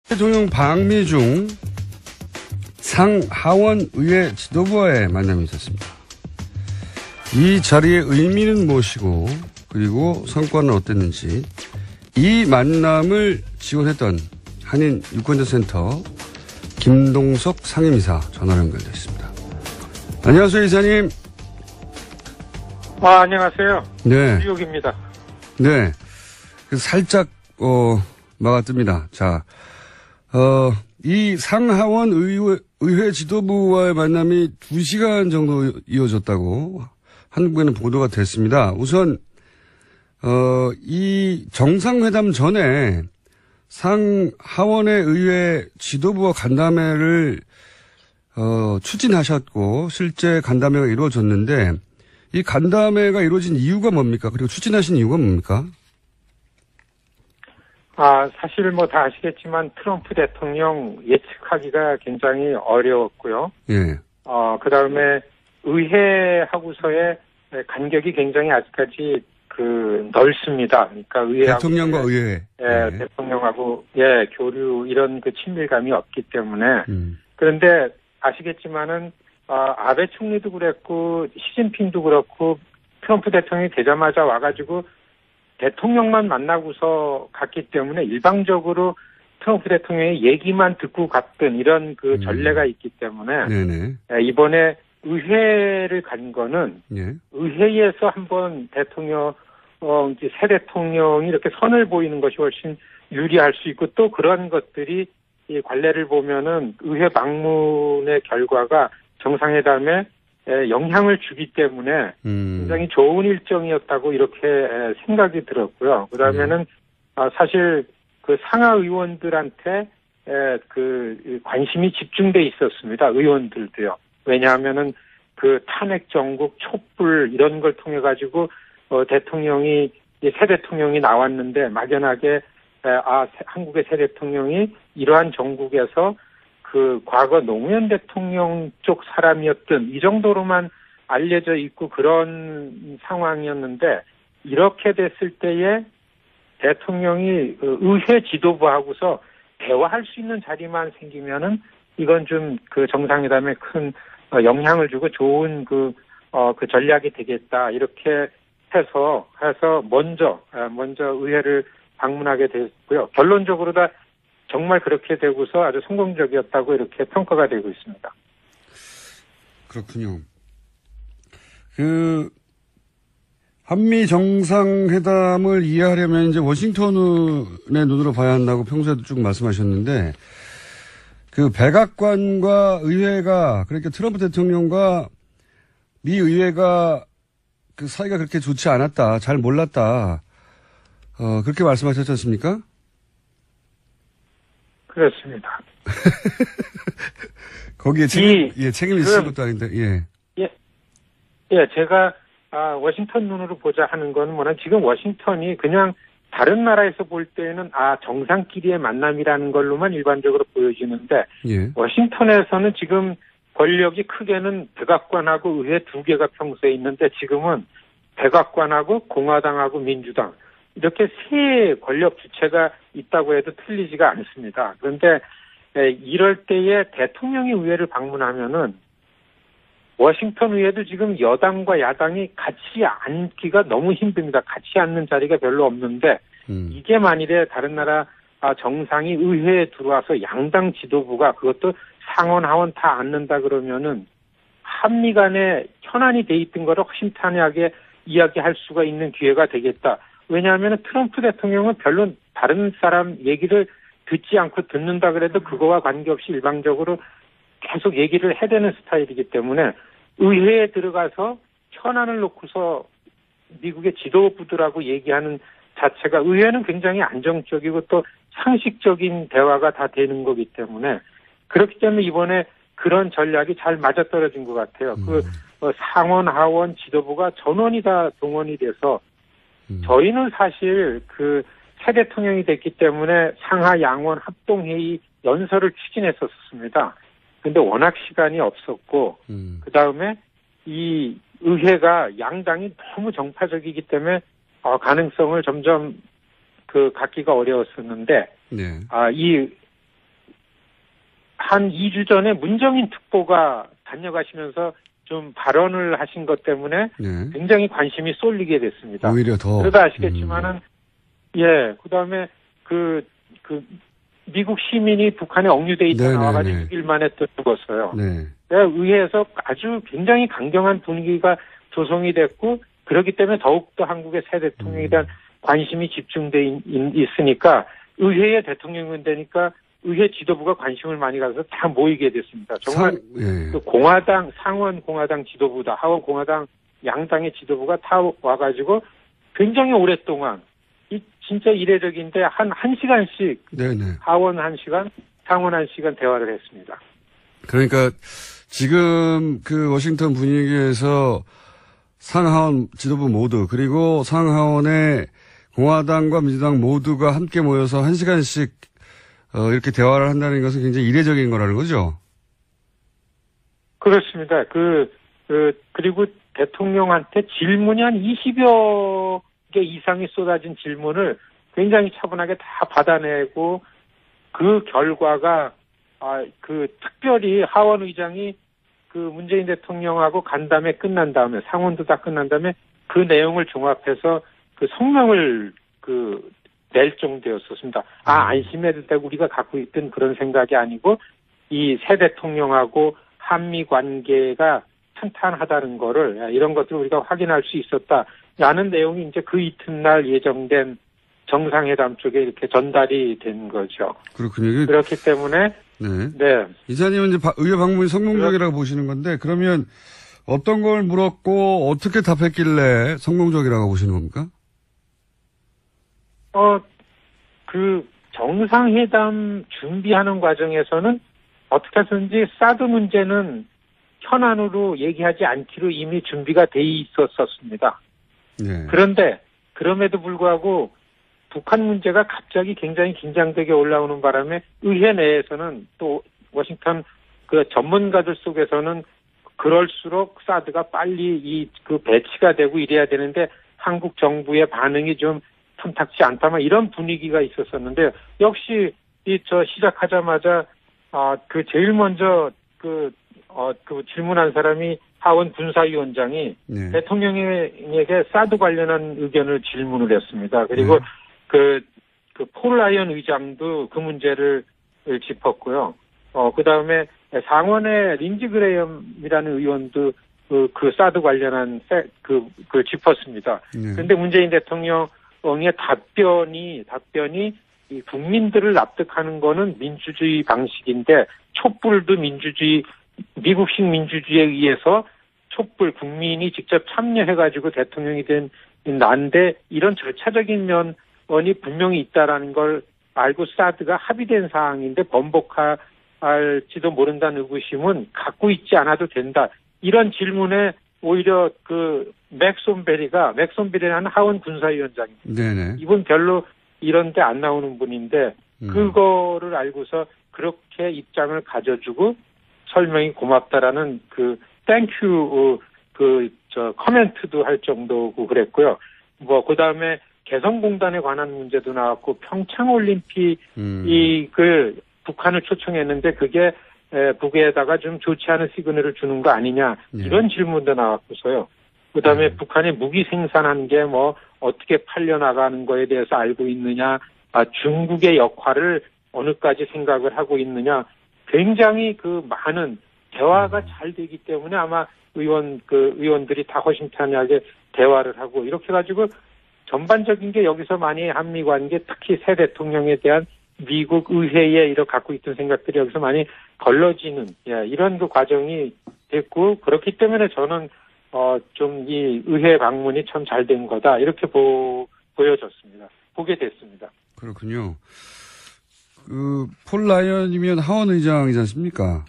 대통령 방미 중 상하원 의회 지도부와의 만남이 있었습니다. 이 자리의 의미는 무엇이고 그리고 성과는 어땠는지 이 만남을 지원했던 한인 유권자센터 김동석 상임이사 전화로 연결되어 있습니다. 안녕하세요, 이사님. 안녕하세요. 네. 뉴욕입니다. 네. 살짝, 막아뜹니다. 자, 이 상하원 의회 지도부와의 만남이 2시간 정도 이어졌다고 한국에는 보도가 됐습니다. 우선, 이 정상회담 전에 상하원의 의회 지도부와 간담회를, 추진하셨고, 실제 간담회가 이루어졌는데, 이 간담회가 이루어진 이유가 뭡니까? 그리고 추진하신 이유가 뭡니까? 사실 다 아시겠지만 트럼프 대통령 예측하기가 굉장히 어려웠고요. 예. 그 다음에 의회하고서의 간격이 굉장히 아직까지 넓습니다. 그러니까 의회하고. 대통령과 의회. 예, 대통령하고, 교류, 이런 친밀감이 없기 때문에. 그런데 아시겠지만은, 아베 총리도 그랬고, 시진핑도 그렇고, 트럼프 대통령이 되자마자 와가지고, 대통령만 만나고서 갔기 때문에 일방적으로 트럼프 대통령의 얘기만 듣고 갔던 이런 전례가 있기 때문에 네네. 이번에 의회를 간 거는 예. 의회에서 한번 새 대통령이 이렇게 선을 보이는 것이 훨씬 유리할 수 있고 또 그런 것들이 이 관례를 보면은 의회 방문의 결과가 정상회담에 영향을 주기 때문에 굉장히 좋은 일정이었다고 이렇게 생각이 들었고요. 그다음에는 사실 상하 의원들한테 관심이 집중돼 있었습니다. 의원들도요. 왜냐하면은 탄핵 정국 촛불 이런 걸 통해 가지고 새 대통령이 나왔는데 막연하게 한국의 새 대통령이 이러한 정국에서 과거 노무현 대통령 쪽 사람이었던 이 정도로만 알려져 있고 그런 상황이었는데 이렇게 됐을 때에 대통령이 의회 지도부하고서 대화할 수 있는 자리만 생기면은 이건 좀 정상회담에 큰 영향을 주고 좋은 전략이 되겠다 이렇게 해서 먼저 의회를 방문하게 됐고요. 결론적으로 다 정말 그렇게 되고서 아주 성공적이었다고 이렇게 평가가 되고 있습니다. 그렇군요. 한미 정상회담을 이해하려면 이제 워싱턴의 눈으로 봐야 한다고 평소에도 쭉 말씀하셨는데, 백악관과 의회가, 그러니까 트럼프 대통령과 미 의회가 사이가 그렇게 좋지 않았다, 잘 몰랐다, 그렇게 말씀하셨지 않습니까? 그렇습니다. 거기에 책임이 있을 것도 아닌데, 제가, 워싱턴 눈으로 보자 하는 건 지금 워싱턴이 그냥 다른 나라에서 볼 때는, 정상끼리의 만남이라는 걸로만 일반적으로 보여지는데, 워싱턴에서는 지금 권력이 크게는 백악관하고 의회 2개가 평소에 있는데, 지금은 백악관하고 공화당하고 민주당, 이렇게 세 권력 주체가 있다고 해도 틀리지가 않습니다. 그런데 이럴 때에 대통령이 의회를 방문하면은 워싱턴 의회도 지금 여당과 야당이 같이 앉기가 너무 힘듭니다. 같이 앉는 자리가 별로 없는데 이게 만일에 다른 나라 정상이 의회에 들어와서 양당 지도부가 그것도 상원 하원 다 앉는다 그러면은 한미 간에 현안이 돼 있던 거를 허심탄회하게 이야기할 수가 있는 기회가 되겠다. 왜냐하면 트럼프 대통령은 별로 다른 사람 얘기를 듣지 않고 듣는다 그래도 그거와 관계없이 일방적으로 계속 얘기를 해대는 스타일이기 때문에 의회에 들어가서 현안을 놓고서 미국의 지도부들하고 얘기하는 자체가 의회는 굉장히 안정적이고 또 상식적인 대화가 다 되는 거기 때문에 그렇기 때문에 이번에 그런 전략이 잘 맞아떨어진 것 같아요. 상원, 하원 지도부가 전원이 다 동원이 돼서 저희는 사실 새 대통령이 됐기 때문에 상하 양원 합동회의 연설을 추진했었습니다. 근데 워낙 시간이 없었고, 그 다음에 이 의회가 양당이 너무 정파적이기 때문에, 가능성을 점점 갖기가 어려웠었는데, 이 한 2주 전에 문정인 특보가 다녀가시면서 좀 발언을 하신 것 때문에 네. 굉장히 관심이 쏠리게 됐습니다. 오히려 더. 그러다 아시겠지만은, 예, 그 다음에 미국 시민이 북한에 억류돼 있다 나와가지고 6일 만에 또 죽었어요. 네. 의회에서 아주 굉장히 강경한 분위기가 조성이 됐고, 그렇기 때문에 더욱더 한국의 새 대통령에 대한 관심이 집중돼 있으니까, 의회의 대통령이 되니까 의회 지도부가 관심을 많이 가서 다 모이게 됐습니다. 정말 예. 그 공화당, 상원 공화당 지도부다, 하원 공화당 양당의 지도부가 다 와가지고 굉장히 오랫동안 진짜 이례적인데 한 시간씩 네네. 하원 1시간, 상원 1시간 대화를 했습니다. 그러니까 지금 그 워싱턴 분위기에서 상하원 지도부 모두 그리고 상하원의 공화당과 민주당 모두가 함께 모여서 1시간씩 이렇게 대화를 한다는 것은 굉장히 이례적인 거라는 거죠? 그렇습니다. 그리고 대통령한테 질문이 한 20여 개 이상이 쏟아진 질문을 굉장히 차분하게 다 받아내고, 그 결과가, 특별히 하원 의장이 그 문재인 대통령하고 간담회 끝난 다음에, 상원도 다 끝난 다음에 그 내용을 종합해서 그 성명을 낼 정도였었습니다. 안심해도 되고 우리가 갖고 있던 그런 생각이 아니고 이 새 대통령하고 한미 관계가 탄탄하다는 거를, 이런 것들을 우리가 확인할 수 있었다라는 내용이 이제 그 이튿날 예정된 정상회담 쪽에 이렇게 전달이 된 거죠. 그렇군요. 그렇기 때문에 네. 이사님은 이제 의회 방문이 성공적이라고 보시는 건데, 그러면 어떤 걸 물었고 어떻게 답했길래 성공적이라고 보시는 겁니까? 정상회담 준비하는 과정에서는 어떻게 해서든지 사드 문제는 현안으로 얘기하지 않기로 이미 준비가 돼 있었습니다. 네. 그런데 그럼에도 불구하고 북한 문제가 갑자기 굉장히 긴장되게 올라오는 바람에 의회 내에서는 또 워싱턴 그 전문가들 속에서는 그럴수록 사드가 빨리 배치가 되고 이래야 되는데 한국 정부의 반응이 좀 탐탁지 않다만 이런 분위기가 있었었는데, 역시 시작하자마자 제일 먼저 질문한 사람이 하원 군사위원장이 네. 대통령에게 사드 관련한 의견을 질문을 했습니다. 그리고 폴 라이언 의장도 그 문제를 짚었고요. 그 다음에 상원의 린지 그레이엄이라는 의원도 그 사드 관련한 그 짚었습니다. 그런데 문재인 대통령의 답변이 이 국민들을 납득하는 거는 민주주의 방식인데, 촛불도 미국식 민주주의에 의해서 촛불 국민이 직접 참여해가지고 대통령이 된 난데, 이런 절차적인 면이 분명히 있다라는 걸 알고 사드가 합의된 사항인데 번복할지도 모른다는 의구심은 갖고 있지 않아도 된다. 이런 질문에 오히려 맥손베리라는 하원 군사위원장입니다. 네네. 이분 별로 이런 데 안 나오는 분인데, 그거를 알고서 그렇게 입장을 가져주고 설명이 고맙다라는 땡큐, 커멘트도 할 정도고 그랬고요. 그 다음에 개성공단에 관한 문제도 나왔고, 평창올림픽이 북한을 초청했는데 그게 북에다가 좀 좋지 않은 시그널을 주는 거 아니냐, 이런 질문도 나왔고서요. 그 다음에 북한이 무기 생산한 게 어떻게 팔려나가는 거에 대해서 알고 있느냐, 중국의 역할을 어느까지 생각을 하고 있느냐, 굉장히 많은 대화가 잘 되기 때문에 아마 의원들이 다 허심탄회하게 대화를 하고, 이렇게 가지고 전반적인 게 여기서 많이 한미 관계, 특히 새 대통령에 대한 미국 의회에 갖고 있던 생각들이 여기서 많이 걸러지는, 이런 과정이 됐고, 그렇기 때문에 저는 좀 이 의회 방문이 참 잘 된 거다, 이렇게 보여졌습니다. 보게 됐습니다. 그렇군요. 폴 라이언이면 하원 의장이지 않습니까?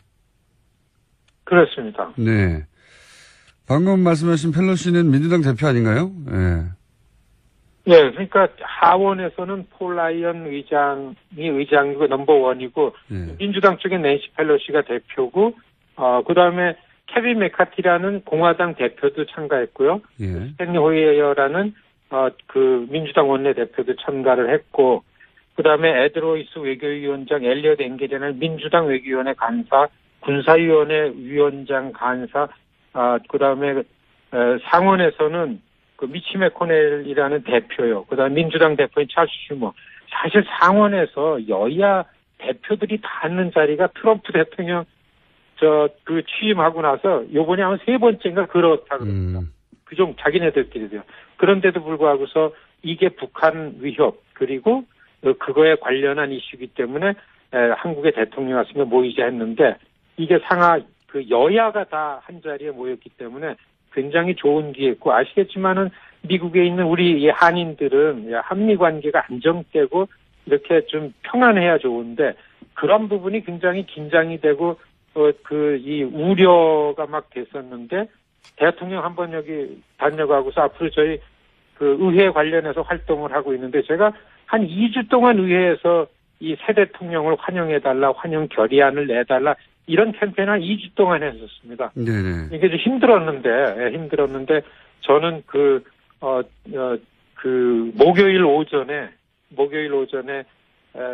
그렇습니다. 네. 방금 말씀하신 펠로시는 민주당 대표 아닌가요? 네. 네, 그러니까 하원에서는 폴 라이언 의장이고 넘버원이고, 민주당 쪽에 낸시 펠로시가 대표고, 그 다음에 케빈 메카티라는 공화당 대표도 참가했고요. 스탠리 호이어라는 민주당 원내대표도 참가를 했고, 그다음에 에드로이스 외교위원장, 엘리엇 앵게리나 민주당 외교위원회 간사, 군사위원회 위원장 간사, 그다음에 상원에서는 그 미치 매코넬이라는 대표요. 그다음 민주당 대표인 찰스 슈머. 사실 상원에서 여야 대표들이 다 앉는 자리가 트럼프 대통령 취임하고 나서 요번에 아마 3번째인가 그렇다 그럽니다. 그좀 자기네들끼리도요. 그런데도 불구하고서 이게 북한 위협 그리고 그거에 관련한 이슈이기 때문에 한국의 대통령이 왔으면 모이자 했는데 이게 여야가 다 한 자리에 모였기 때문에 굉장히 좋은 기회였고 아시겠지만은 미국에 있는 우리 한인들은 한미 관계가 안정되고 이렇게 좀 평안해야 좋은데 그런 부분이 굉장히 긴장이 되고 이 우려가 막 됐었는데 대통령 한번 여기 다녀가고서 앞으로 저희 그 의회 관련해서 활동을 하고 있는데 제가 한 2주 동안 의회에서 이 새 대통령을 환영해달라, 환영 결의안을 내달라 이런 캠페인을 한 2주 동안 했었습니다. 네네. 이게 좀 힘들었는데 저는 목요일 오전에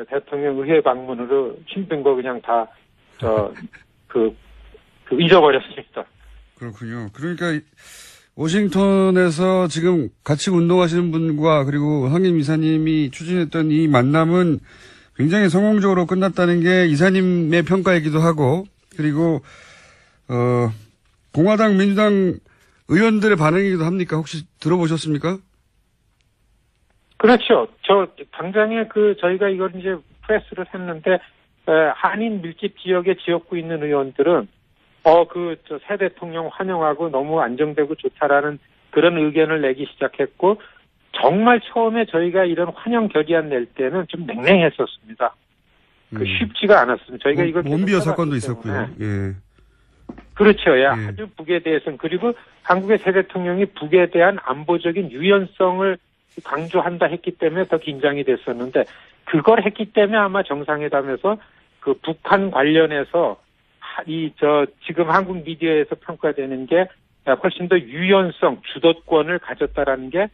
대통령 의회 방문으로 힘든 거 그냥 다 잊어버렸습니다. 그렇군요. 그러니까 워싱턴에서 지금 같이 운동하시는 분과 그리고 황임 이사님이 추진했던 이 만남은 굉장히 성공적으로 끝났다는 게 이사님의 평가이기도 하고 그리고 공화당 민주당 의원들의 반응이기도 합니까? 혹시 들어보셨습니까? 그렇죠. 당장에 저희가 이걸 이제 프레스를 했는데 한인 밀집 지역에 지역구 있는 의원들은 새 대통령 환영하고 너무 안정되고 좋다라는 그런 의견을 내기 시작했고, 정말 처음에 저희가 이런 환영 결의안 낼 때는 좀 냉랭했었습니다. 쉽지가 않았습니다. 저희가 이걸 몬비어 사건도 있었고요. 예. 그렇죠. 예. 아주 북에 대해서는 그리고 한국의 새 대통령이 북에 대한 안보적인 유연성을 강조한다 했기 때문에 더 긴장이 됐었는데 그걸 했기 때문에 아마 정상회담에서 그 북한 관련해서 지금 한국 미디어에서 평가되는 게 훨씬 더 유연성, 주도권을 가졌다라는 게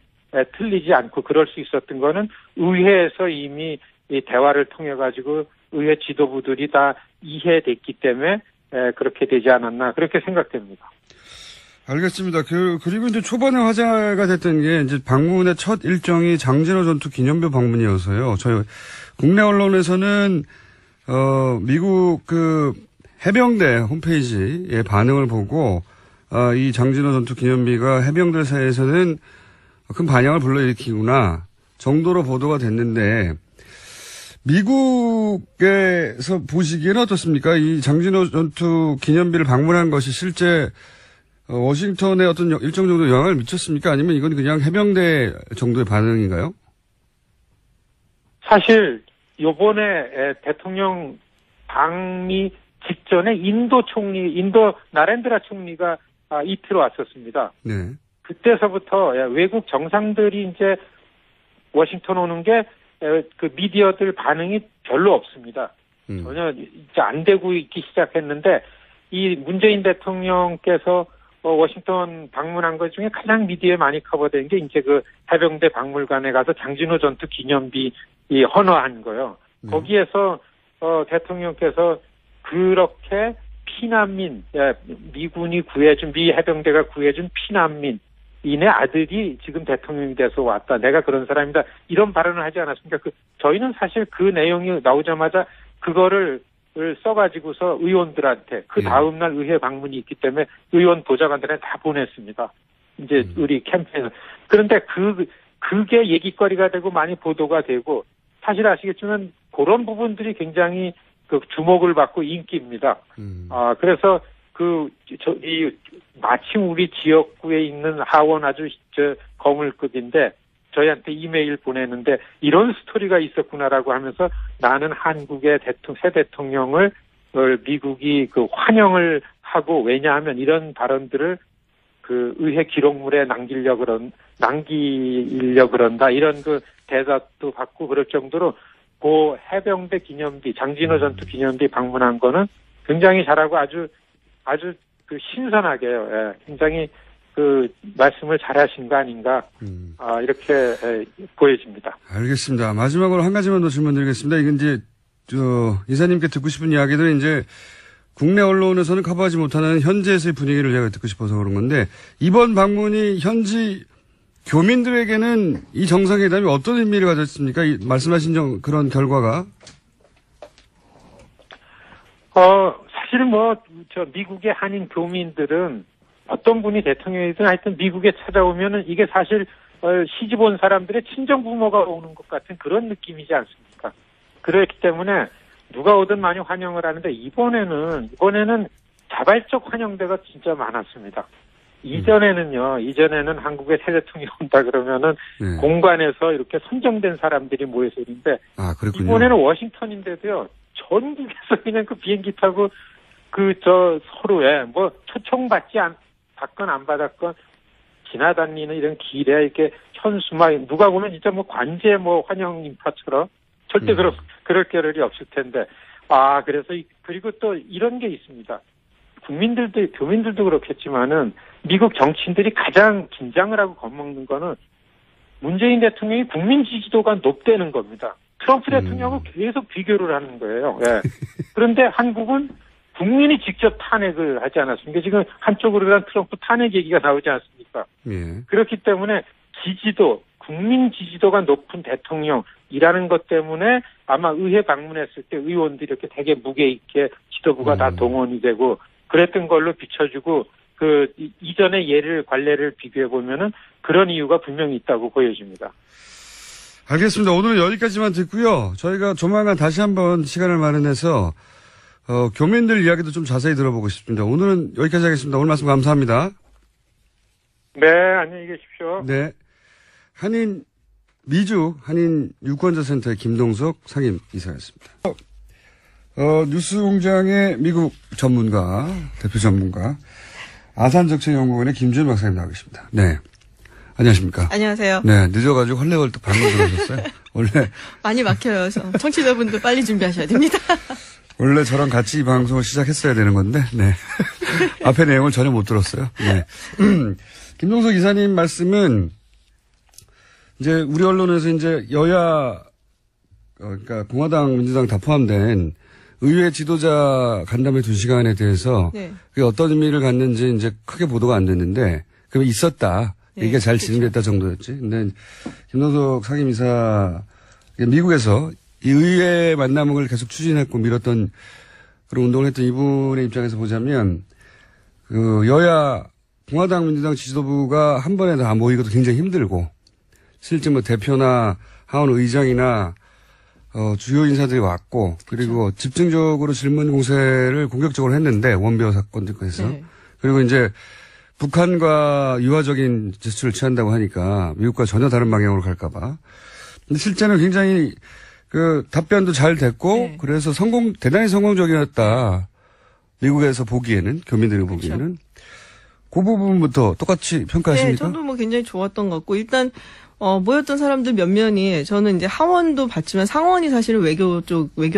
틀리지 않고 그럴 수 있었던 거는 의회에서 이미 이 대화를 통해 가지고 의회 지도부들이 다 이해됐기 때문에 그렇게 되지 않았나 그렇게 생각됩니다. 알겠습니다. 그리고 이제 초반에 화제가 됐던 게 이제 방문의 첫 일정이 장진호 전투 기념비 방문이어서요. 저희 국내 언론에서는 미국 해병대 홈페이지의 반응을 보고 이 장진호 전투 기념비가 해병대 사이에서는 큰 반향을 불러일으키구나 정도로 보도가 됐는데 미국에서 보시기에는 어떻습니까? 이 장진호 전투 기념비를 방문한 것이 실제 워싱턴에 어떤 일정 정도 영향을 미쳤습니까? 아니면 이건 그냥 해병대 정도의 반응인가요? 사실 요번에 대통령 방미 직전에 인도 나렌드라 총리가 이틀 왔었습니다. 네. 그때서부터 외국 정상들이 이제 워싱턴 오는 게 그 미디어들 반응이 별로 없습니다. 전혀 이제 안 되고 있기 시작했는데 이 문재인 대통령께서 워싱턴 방문한 것 중에 가장 미디어에 많이 커버된 게 이제 그 해병대 박물관에 가서 장진호 전투 기념비 헌화한 거요. 거기에서 대통령께서 그렇게 피난민, 미군이 미 해병대가 구해준 피난민인의 아들이 지금 대통령이 돼서 왔다. 내가 그런 사람이다. 이런 발언을 하지 않았습니까? 저희는 사실 그 내용이 나오자마자 그거를 써가지고서 의원들한테 그 다음날 의회 방문이 있기 때문에 의원 보좌관들한테 다 보냈습니다. 이제 우리 캠페인을. 그런데 그게 얘기거리가 되고 많이 보도가 되고 사실 아시겠지만 그런 부분들이 굉장히 주목을 받고 인기입니다. 그래서 마침 우리 지역구에 있는 하원 아주 거물급인데 저희한테 이메일 보내는데 이런 스토리가 있었구나라고 하면서 나는 한국의 새 대통령을 미국이 환영을 하고 왜냐하면 이런 발언들을 의회 기록물에 남기려고 그런다 이런 대답도 받고 그럴 정도로 해병대 기념비 장진호 전투 기념비 방문한 거는 굉장히 잘하고 아주 신선하게요. 굉장히 말씀을 잘하신 거 아닌가, 이렇게 보여집니다. 알겠습니다. 마지막으로 한 가지만 더 질문 드리겠습니다. 이건 이제, 이사님께 듣고 싶은 이야기들은 이제 국내 언론에서는 커버하지 못하는 현지에서의 분위기를 제가 듣고 싶어서 그런 건데, 이번 방문이 현지 교민들에게는 이 정상회담이 어떤 의미를 가졌습니까? 말씀하신 그런 결과가? 사실 미국의 한인 교민들은 어떤 분이 대통령이든 하여튼 미국에 찾아오면은 이게 사실 시집 온 사람들의 친정 부모가 오는 것 같은 그런 느낌이지 않습니까? 그렇기 때문에 누가 오든 많이 환영을 하는데 이번에는 자발적 환영대가 진짜 많았습니다. 이전에는 한국에 새 대통령이 온다 그러면은 공관에서 이렇게 선정된 사람들이 모여서 있는데 이번에는 워싱턴인데도요. 전국에서 그냥 그 비행기 타고 서로에 초청받건 안 받았건 지나다니는 이런 길에 이렇게 현수막 누가 보면 진짜 관제 환영 인파처럼 절대 그럴 겨를이 없을 텐데 그래서 그리고 또 이런 게 있습니다. 교민들도 그렇겠지만은 미국 정치인들이 가장 긴장을 하고 겁먹는 거는 문재인 대통령이 국민 지지도가 높다는 겁니다. 트럼프 대통령하고 계속 비교를 하는 거예요. 예. 그런데 한국은 국민이 직접 탄핵을 하지 않았습니까? 지금 한쪽으로는 트럼프 탄핵 얘기가 나오지 않습니까? 예. 그렇기 때문에 국민 지지도가 높은 대통령이라는 것 때문에 아마 의회 방문했을 때 의원들이 이렇게 되게 무게 있게 지도부가 다 동원이 되고 그랬던 걸로 비춰주고 이전의 관례를 비교해 보면은 그런 이유가 분명히 있다고 보여집니다. 알겠습니다. 오늘은 여기까지만 듣고요. 저희가 조만간 다시 한번 시간을 마련해서 교민들 이야기도 좀 자세히 들어보고 싶습니다. 오늘은 여기까지 하겠습니다. 오늘 말씀 감사합니다. 네, 안녕히 계십시오. 네. 미주 한인 유권자센터의 김동석 상임 이사였습니다. 뉴스공장의 미국 전문가, 대표 전문가, 아산정책연구원의 김준 박사님 나와 계십니다. 네. 안녕하십니까. 안녕하세요. 네, 늦어가지고 헐레벌떡 방금 들어오셨어요. 원래. 많이 막혀요. 청취자분들 빨리 준비하셔야 됩니다. 원래 저랑 같이 이 방송을 시작했어야 되는 건데, 네. 앞에 내용을 전혀 못 들었어요. 네. 김동석 이사님 말씀은 이제 우리 언론에서 이제 그러니까 공화당, 민주당 다 포함된 의회 지도자 간담회 2시간에 대해서 그게 어떤 의미를 갖는지 이제 크게 보도가 안 됐는데, 그게 있었다. 이게 잘 진행됐다 정도였지. 근데 김동석 상임이사 미국에서 이 의회 만남을 계속 추진했고 밀었던 그런 운동을 했던 이분의 입장에서 보자면 여야 공화당 민주당 지도부가 한 번에 다 모이기도 굉장히 힘들고 실제 대표나 하원 의장이나 주요 인사들이 왔고 그리고 집중적으로 질문 공세를 공격적으로 했는데 원베어 사건 등에서 그리고 이제 북한과 유화적인 제스처를 취한다고 하니까 미국과 전혀 다른 방향으로 갈까봐. 근데 실제는 굉장히 답변도 잘 됐고 그래서 대단히 성공적이었다. 미국에서 보기에는, 교민들이 보기에는. 그 부분부터 똑같이 평가하십니까? 네, 저도 굉장히 좋았던 것 같고 일단 모였던 사람들 몇몇이 저는 이제 하원도 봤지만 상원이 사실은 외교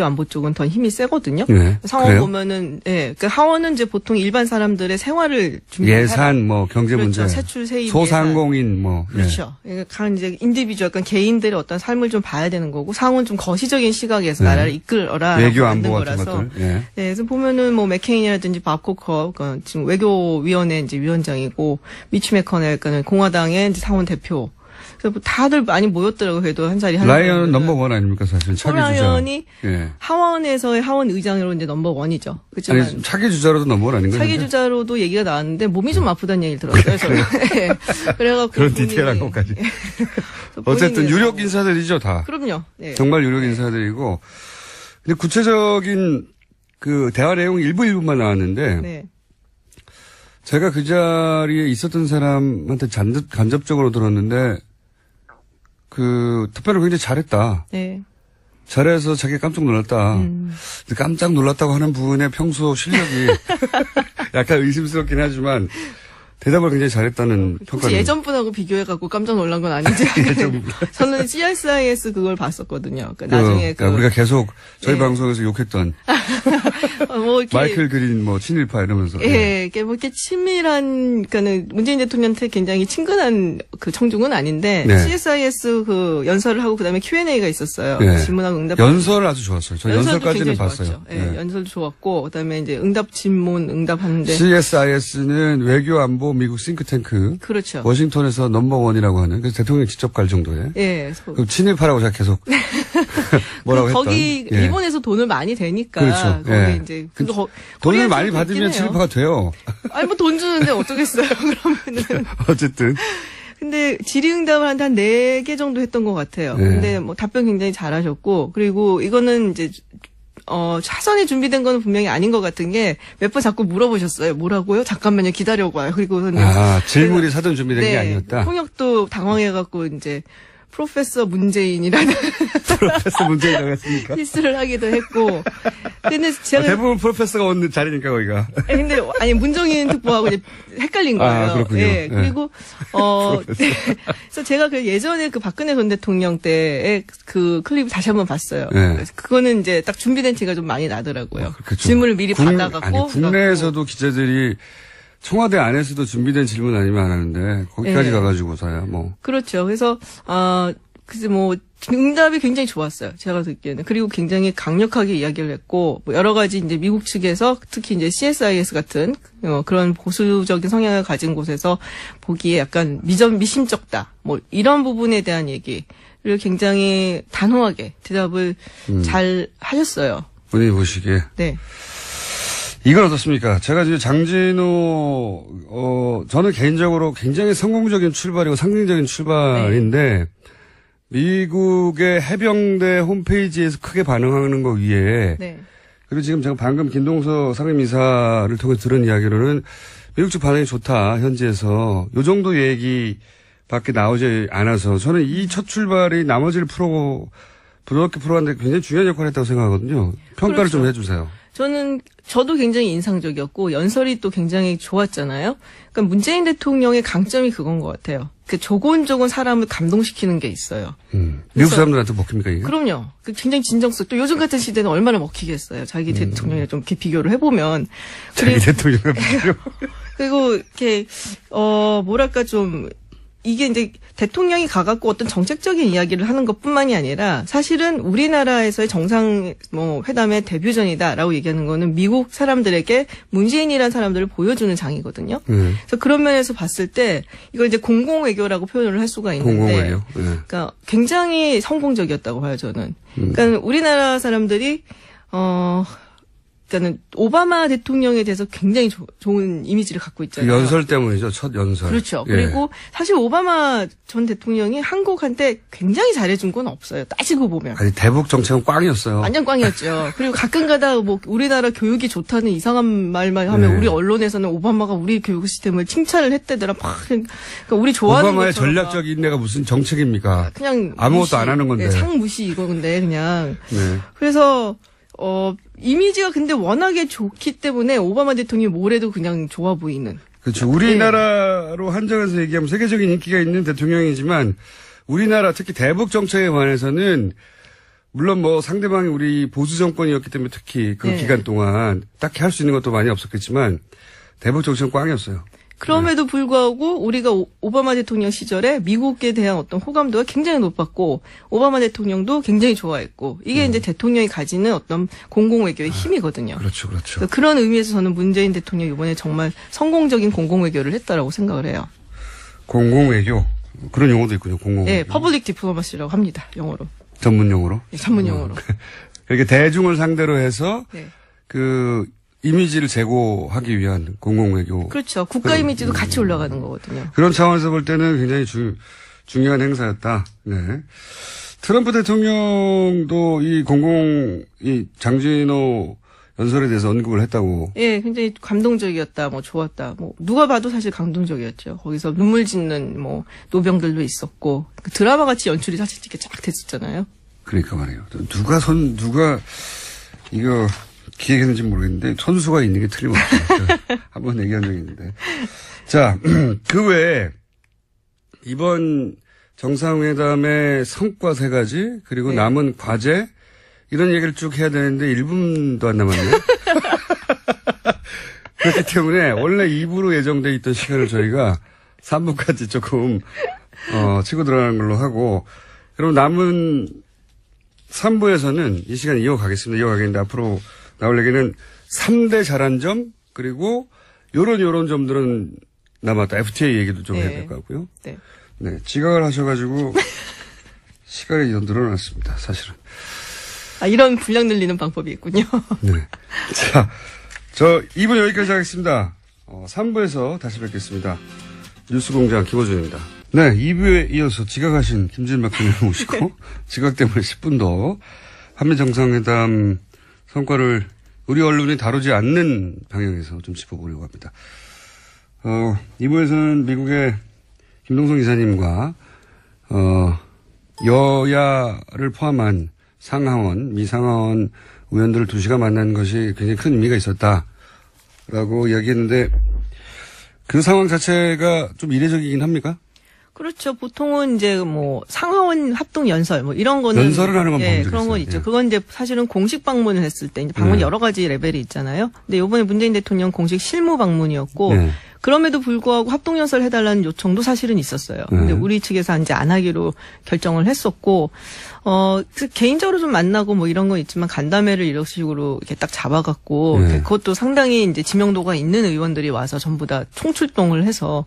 안보 쪽은 더 힘이 세거든요. 네, 상원 그래요? 보면은 그 하원은 이제 보통 일반 사람들의 생활을 예산 경제 문제, 그렇죠. 세출 세입, 소상공인 그렇죠. 그러니까 이제 인디비주얼, 약간 개인들의 어떤 삶을 좀 봐야 되는 거고 상원 좀 거시적인 시각에서 나라를 이끌어라 외교 안보 같은 것들. 네, 그래서 보면은 맥케인이라든지 밥 코커 지금 외교위원회 이제 위원장이고 미치 매커넬 공화당의 이제 상원 대표. 다들 많이 모였더라고요. 그래도 한 자리 라이언은 넘버원 아닙니까 사실 차기 주자. 라이언이 하원에서의 하원 의장으로 이제 넘버원이죠. 그렇지만 아니, 차기 주자로도 넘버원 아닌가요? 차기 주자로도 얘기가 나왔는데 몸이 좀 아프다는 얘기를 들었어요. 저는. 그래갖고 그런 디테일한 것까지. 어쨌든 유력 인사들이죠 다. 그럼요. 네. 정말 유력 인사들이고. 근데 구체적인 대화 내용 일부만 나왔는데. 제가 그 자리에 있었던 사람한테 간접적으로 들었는데, 답변을 굉장히 잘했다. 네. 잘해서 자기가 깜짝 놀랐다. 근데 깜짝 놀랐다고 하는 분의 평소 실력이 약간 의심스럽긴 하지만, 대답을 굉장히 잘했다는 평가. 예전 분하고 비교해갖고 깜짝 놀란 건 아니지. 저는 CSIS 그걸 봤었거든요. 그러니까 나중에 그러니까 우리가 계속 저희 방송에서 욕했던 뭐 이렇게 마이클 그린 뭐 친일파 이러면서. 이게 뭐 이렇게 친밀한 그러니까는 문재인 대통령한테 굉장히 친근한 그 청중은 아닌데 CSIS 그 연설을 하고 그다음에 Q&A가 있었어요. 질문하고 응답. 연설 아주 좋았어요. 저 연설까지는 봤어요. 연설도 좋았고 그다음에 이제 응답 질문 응답하는데 CSIS는 외교 안보 미국 싱크탱크. 그렇죠. 워싱턴에서 넘버원이라고 하는 그래서 대통령이 직접 갈 정도에. 그럼 친일파라고 제가 계속 뭐라고 했던. 거기 일본에서 돈을 많이 되니까. 그렇죠. 거기 이제 돈을 많이 받으면 친일파가 돼요. 아니 뭐 돈 주는데 어쩌겠어요. 그러면은. 어쨌든. 근데 질의응답을 한 4개 정도 했던 것 같아요. 근데 뭐 답변 굉장히 잘하셨고 그리고 이거는 이제 사전에 준비된 거는 분명히 아닌 것 같은 게 몇 번 자꾸 물어보셨어요. 뭐라고요? 잠깐만요. 기다려봐요. 그리고는 질문이 사전 준비된 게 아니었다. 통역도 당황해갖고 이제 프로페서 문재인이라는 프로페서 문재인이라고 했습니까? 실수를 하기도 했고. 근데 제가 대부분 프로페서가 오는 자리니까 거기가. 근데 아니 문정인 특보하고 이제 헷갈린 거예요. 그렇군요. 그리고 그래서 제가 그 예전에 그 박근혜 전 대통령 때의 그 클립 다시 한번 봤어요. 그거는 이제 딱 준비된 티가 좀 많이 나더라고요. 질문을 미리 받아갖고. 국내에서도 기자들이 청와대 안에서도 준비된 질문 아니면 안 하는데 거기까지 가가지고서야 뭐. 그렇죠. 그래서 그래서 뭐 응답이 굉장히 좋았어요. 제가 듣기에는. 그리고 굉장히 강력하게 이야기를 했고 뭐 여러 가지 이제 미국 측에서 특히 이제 CSIS 같은 그런 보수적인 성향을 가진 곳에서 보기에 약간 미심쩍다. 뭐 이런 부분에 대한 얘기를 굉장히 단호하게 대답을 잘 하셨어요. 본인이 보시기에. 네. 이건 어떻습니까? 제가 지금 장진호, 저는 개인적으로 굉장히 성공적인 출발이고 상징적인 출발인데, 미국의 해병대 홈페이지에서 크게 반응하는 거 위에, 그리고 지금 제가 방금 김동서 상임이사를 통해 들은 이야기로는 미국 측 반응이 좋다, 현지에서. 요 정도 얘기밖에 나오지 않아서, 저는 이 첫 출발이 나머지를 부드럽게 풀어가는데 굉장히 중요한 역할을 했다고 생각하거든요. 평가를 좀 해주세요. 저도 굉장히 인상적이었고, 연설이 또 굉장히 좋았잖아요. 그러니까 문재인 대통령의 강점이 그건 것 같아요. 그 조곤조곤 사람을 감동시키는 게 있어요. 미국 사람들한테 먹힙니까, 이게? 그럼요. 굉장히 진정성. 또 요즘 같은 시대는 얼마나 먹히겠어요. 자기 대통령이랑 좀 이렇게 비교를 해보면. 자기 대통령이랑 비교. 그리고 이렇게, 뭐랄까 좀, 이게 이제 대통령이 가갖고 어떤 정책적인 이야기를 하는 것 뿐만이 아니라 사실은 우리나라에서의 회담의 데뷔전이다라고 얘기하는 거는 미국 사람들에게 문재인이라는 사람들을 보여주는 장이거든요. 그래서 그런 면에서 봤을 때 이걸 이제 공공외교라고 표현을 할 수가 있는데. 공공외교. 그러니까 굉장히 성공적이었다고 봐요, 저는. 그러니까 우리나라 사람들이, 그러니까는 오바마 대통령에 대해서 굉장히 좋은 이미지를 갖고 있잖아요. 그 연설 때문이죠. 첫 연설. 그렇죠. 그리고 사실 오바마 전 대통령이 한국한테 굉장히 잘해준 건 없어요. 따지고 보면. 아니 대북 정책은 꽝이었어요. 완전 꽝이었죠. 그리고 가끔가다 뭐 우리나라 교육이 좋다는 이상한 말만 하면 우리 언론에서는 오바마가 우리 교육 시스템을 칭찬을 했대더라. 그러니까 우리 좋아하는 오바마의 전략적 인내가 무슨 정책입니까? 그냥 아무것도 무시, 안 하는 건데. 상무시 이거 근데 그냥. 그래서 이미지가 근데 워낙에 좋기 때문에 오바마 대통령이 뭘 해도 그냥 좋아 보이는. 그렇죠. 우리나라로 한정해서 얘기하면 세계적인 인기가 있는 대통령이지만 우리나라 특히 대북 정책에 관해서는 물론 뭐 상대방이 우리 보수 정권이었기 때문에 특히 그 기간 동안 딱히 할 수 있는 것도 많이 없었겠지만 대북 정책은 꽝이었어요. 그럼에도 불구하고 우리가 오바마 대통령 시절에 미국에 대한 어떤 호감도가 굉장히 높았고 오바마 대통령도 굉장히 좋아했고 이게 이제 대통령이 가지는 어떤 공공외교의 힘이거든요. 그렇죠. 그렇죠. 그런 의미에서 저는 문재인 대통령이 이번에 정말 성공적인 공공외교를 했다라고 생각을 해요. 공공외교. 그런 용어도 있군요. 공공외교. 네. 퍼블릭 디플로마시라고 합니다. 영어로. 전문 용어로? 네, 전문 용어로. 이렇게 대중을 상대로 해서 그 이미지를 제고하기 위한 공공외교. 그렇죠. 국가 이미지도 같이 올라가는 거거든요. 그런 차원에서 볼 때는 굉장히 중요한 행사였다. 네. 트럼프 대통령도 이 장진호 연설에 대해서 언급을 했다고. 예, 굉장히 감동적이었다, 좋았다. 누가 봐도 사실 감동적이었죠. 거기서 눈물 짓는 노병들도 있었고, 그 드라마 같이 연출이 사실 이렇게 쫙 됐었잖아요. 그러니까 말이에요. 누가 이거, 기획했는지 모르겠는데 선수가 있는 게 틀림없어요. 한번 얘기한 적이 있는데. 자, 그 외에 이번 정상회담의 성과 3가지 그리고 네. 남은 과제 이런 얘기를 쭉 해야 되는데 1분도 안 남았네요. 그렇기 때문에 원래 2부로 예정돼 있던 시간을 저희가 3부까지 조금 치고 들어가는 걸로 하고 그럼 남은 3부에서는 이 시간 이어가겠습니다. 이어가겠는데 앞으로 나올 얘기는 3대 잘한 점 그리고 요런 점들은 남았다. FTA 얘기도 좀 해야 될 것 같고요. 네. 네, 지각을 하셔가지고 시간이 더 늘어났습니다. 사실은. 이런 분량 늘리는 방법이 있군요. 네. 자, 저 2부 여기까지 하겠습니다. 3부에서 다시 뵙겠습니다. 뉴스공장 김호준입니다. 네, 2부에 이어서 지각하신 김진 박사님 모시고 지각 때문에 10분 더 한미 정상회담 성과를 우리 언론이 다루지 않는 방향에서 좀 짚어보려고 합니다. 2부에서는 미국의 김동성 이사님과 여야를 포함한 상하원, 미상하원 의원들을 2시간 만난 것이 굉장히 큰 의미가 있었다라고 이야기했는데 그 상황 자체가 좀 이례적이긴 합니까? 그렇죠. 보통은 이제 뭐 상하원 합동 연설 뭐 이런 거는 연설을 하는 건 예, 그런 건 있죠. 그건 이제 사실은 공식 방문을 했을 때 이제 방문 여러 가지 레벨이 있잖아요. 근데 이번에 문재인 대통령 공식 실무 방문이었고 그럼에도 불구하고 합동 연설 해달라는 요청도 사실은 있었어요. 근데 우리 측에서 이제 안 하기로 결정을 했었고 개인적으로 좀 만나고 뭐 이런 건 있지만 간담회를 이런 식으로 이렇게 딱 잡아갖고 그것도 상당히 이제 지명도가 있는 의원들이 와서 전부 다 총출동을 해서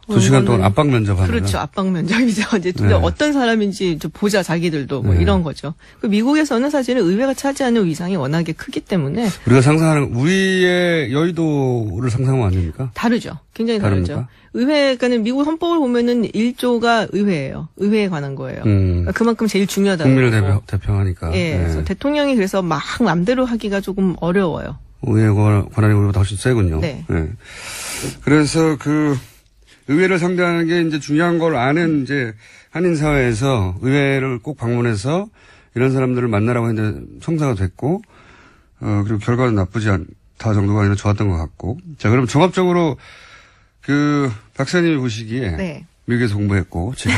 2시간 동안 압박 면접하는. 그렇죠. 압박 면접이죠. 이제 어떤 사람인지 좀 보자 자기들도 뭐 이런 거죠. 미국에서는 사실은 의회가 차지하는 위상이 워낙에 크기 때문에 우리가 상상하는 우리의 여의도를 상상하면 안 됩니까? 다르죠. 굉장히 다릅니까? 다르죠. 의회가는 미국 헌법을 보면은 1조가 의회예요. 의회에 관한 거예요. 그러니까 그만큼 제일 중요하다는 국민을 대표하니까. 예. 그래서 대통령이 그래서 막 맘대로 하기가 조금 어려워요. 의회 권한이 우리보다 훨씬 세군요. 네. 그래서 의회를 상대하는 게 이제 중요한 걸 아는 이제 한인 사회에서 의회를 꼭 방문해서 이런 사람들을 만나라고 했는데 성사가 됐고, 그리고 결과는 나쁘지 않다 정도가 아니라 좋았던 것 같고. 자, 그럼 종합적으로 박사님이 보시기에 미국에서 공부했고 지금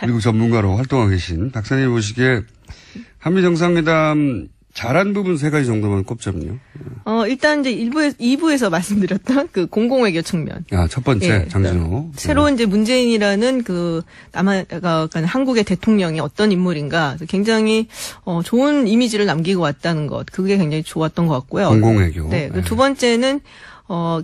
미국 전문가로 활동하고 계신 박사님이 보시기에 한미 정상회담 잘한 부분 3가지 정도만 꼽자면요. 일단 이제 2부에서 말씀드렸던 그 공공외교 측면. 첫 번째, 장진호. 새로 이제 문재인이라는 한국의 대통령이 어떤 인물인가. 굉장히, 좋은 이미지를 남기고 왔다는 것. 그게 굉장히 좋았던 것 같고요. 공공외교. 네. 두 번째는,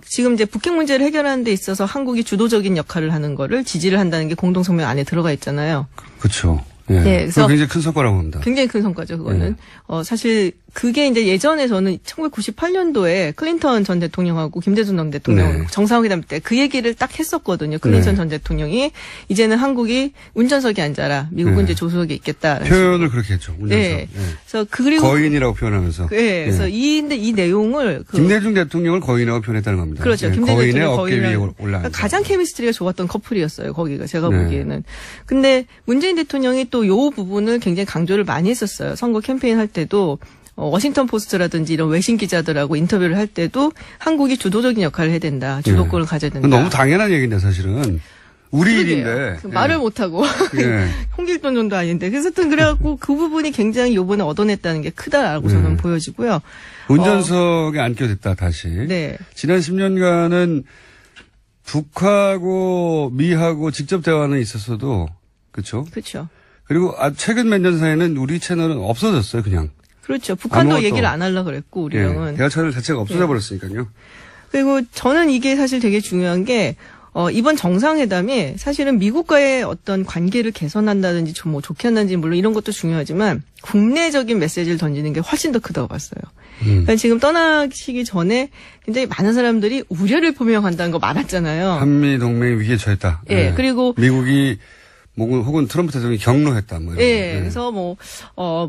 지금 이제 북핵 문제를 해결하는 데 있어서 한국이 주도적인 역할을 하는 거를 지지를 한다는 게 공동성명 안에 들어가 있잖아요. 그렇죠. 네, 그래서 굉장히 큰 성과라고 봅니다. 굉장히 큰 성과죠, 그거는. 사실 그게 이제 예전에 저는 1998년도에 클린턴 전 대통령하고 김대중 전 대통령 정상회담 때 그 얘기를 딱 했었거든요. 클린턴 전 대통령이 이제는 한국이 운전석에 앉아라. 미국은 이제 조수석에 있겠다. 표현을 그렇게 했죠. 운전석. 네. 그래서 그리고 거인이라고 표현하면서. 그래서 이 내용을 김대중 대통령을 거인이라고 표현했다는 겁니다. 그렇죠. 김대중 거인의 어깨 위에 올라앉아. 가장 케미스트리가 좋았던 커플이었어요. 거기가 제가 보기에는. 근데 문재인 대통령이 또 요 부분을 굉장히 강조를 많이 했었어요. 선거 캠페인 할 때도 워싱턴 포스트라든지 이런 외신 기자들하고 인터뷰를 할 때도 한국이 주도적인 역할을 해야 된다. 주도권을 가져야 된다. 너무 당연한 얘기인데 사실은. 우리 일인데. 말을 못하고. 홍길동 정도 아닌데. 그래서 그래갖고 그 부분이 굉장히 요번에 얻어냈다는 게 크다라고 저는 보여지고요. 운전석에 앉게 됐다 다시. 네. 지난 10년간은 북하고 미하고 직접 대화는 있었어도 그렇죠. 그렇죠. 그리고 최근 몇 년 사이에는 우리 채널은 없어졌어요, 그냥. 그렇죠. 북한도 얘기를 안 하려고 그랬고, 우리랑은. 대화 채널 자체가 없어져 버렸으니까요. 그리고 저는 이게 사실 되게 중요한 게, 이번 정상회담이 사실은 미국과의 어떤 관계를 개선한다든지 좀 뭐 좋게 한다든지 물론 이런 것도 중요하지만 국내적인 메시지를 던지는 게 훨씬 더 크다고 봤어요. 그러니까 지금 떠나시기 전에 굉장히 많은 사람들이 우려를 표명한다는 거 많았잖아요. 한미 동맹이 위기에 처했다. 예, 그리고 미국이 혹은 트럼프 대통령이 경로했다. 뭐 이런 예, 그래서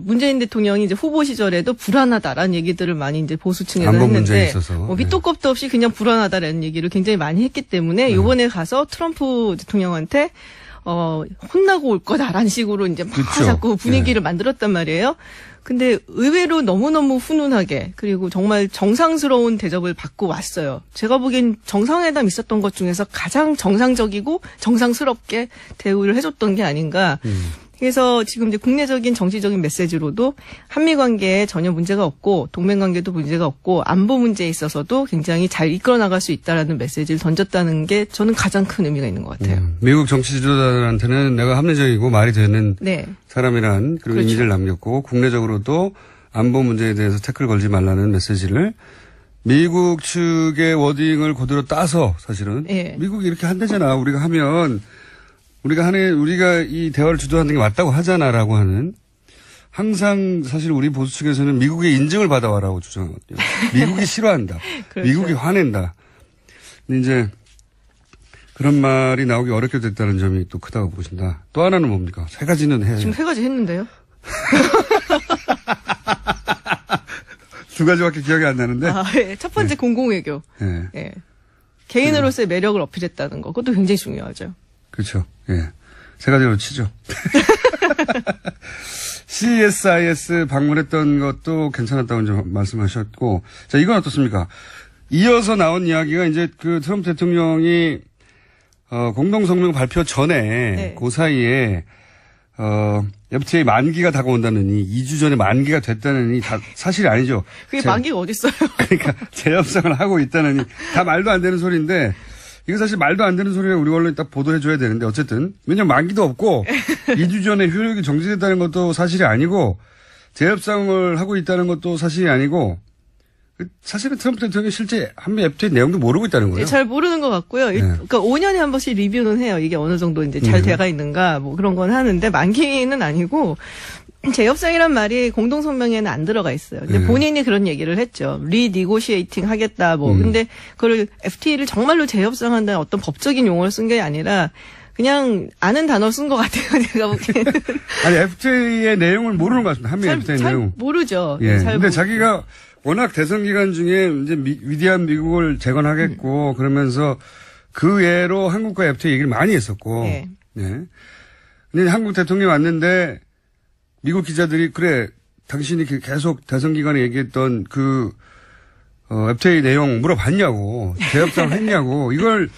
문재인 대통령이 이제 후보 시절에도 불안하다라는 얘기들을 많이 이제 보수층에서 했는데, 밑도 끝도 없이 그냥 불안하다라는 얘기를 굉장히 많이 했기 때문에 이번에 가서 트럼프 대통령한테 혼나고 올 거다라는 식으로 이제 막 그렇죠. 자꾸 분위기를 만들었단 말이에요. 근데 의외로 너무너무 훈훈하게 그리고 정말 정상스러운 대접을 받고 왔어요. 제가 보기엔 정상회담 있었던 것 중에서 가장 정상적이고 정상스럽게 대우를 해줬던 게 아닌가. 그래서 지금 이제 국내적인 정치적인 메시지로도 한미 관계에 전혀 문제가 없고 동맹 관계도 문제가 없고 안보 문제에 있어서도 굉장히 잘 이끌어 나갈 수 있다라는 메시지를 던졌다는 게 저는 가장 큰 의미가 있는 것 같아요. 미국 정치 지도자들한테는 내가 합리적이고 말이 되는 네. 사람이란 그런 그렇죠. 이미지를 남겼고 국내적으로도 안보 문제에 대해서 태클 걸지 말라는 메시지를 미국 측의 워딩을 그대로 따서 사실은 네. 미국이 이렇게 한대잖아. 우리가 하면 우리가 이 대화를 주도하는 게 맞다고 하잖아라고 하는 항상 사실 우리 보수 측에서는 미국의 인증을 받아와라고 주장하거든요. 미국이 싫어한다. 그렇죠. 미국이 화낸다. 근데 이제 그런 말이 나오기 어렵게 됐다는 점이 또 크다고 보신다. 또 하나는 뭡니까? 세 가지는 해요. 지금 3가지 했는데요. 두 가지밖에 기억이 안 나는데. 네. 첫 번째 공공외교. 네. 네. 개인으로서의 매력을 어필했다는 거. 그것도 굉장히 중요하죠. 그렇죠. 예. 세 가지로 치죠. CSIS 방문했던 것도 괜찮았다고 이제 말씀하셨고, 자, 이건 어떻습니까? 이어서 나온 이야기가 이제 그 트럼프 대통령이, 공동성명 발표 전에, 네. 그 사이에, FTA 만기가 다가온다느니, 2주 전에 만기가 됐다느니, 다 사실이 아니죠. 그게 만기가 어딨어요? 그러니까 재협상을 하고 있다느니, 다 말도 안 되는 소리인데, 이거 사실 말도 안 되는 소리를 우리 언론이 딱 보도해줘야 되는데, 어쨌든, 왜냐면 만기도 없고, 2주 전에 효력이 정지됐다는 것도 사실이 아니고, 재협상을 하고 있다는 것도 사실이 아니고, 사실은 트럼프 대통령이 실제 한미 FTA 내용도 모르고 있다는 거예요. 네, 잘 모르는 것 같고요. 네. 그러니까 5년에 한 번씩 리뷰는 해요. 이게 어느 정도 이제 잘 돼가 있는가, 뭐 그런 건 하는데, 만기는 아니고, 재협상이란 말이 공동성명에는 안 들어가 있어요. 근데 본인이 그런 얘기를 했죠. 리니고시에이팅 하겠다, 뭐. 근데 그걸 FTA를 정말로 재협상한다는 어떤 법적인 용어를 쓴 게 아니라 그냥 아는 단어 쓴 것 같아요. 제가 보기에는. 아니, FTA의 내용을 모르는 것 같습니다. 한미 FTA 잘 내용. 모르죠. 예. 잘 근데 모르죠. 자기가 워낙 대선 기간 중에 이제 위대한 미국을 재건하겠고 그러면서 그 외로 한국과 FTA 얘기를 많이 했었고. 네. 예. 근데 한국 대통령이 왔는데 미국 기자들이 그래 당신이 계속 대선 기간에 얘기했던 FTA 내용 물어봤냐고 재협상 했냐고 이걸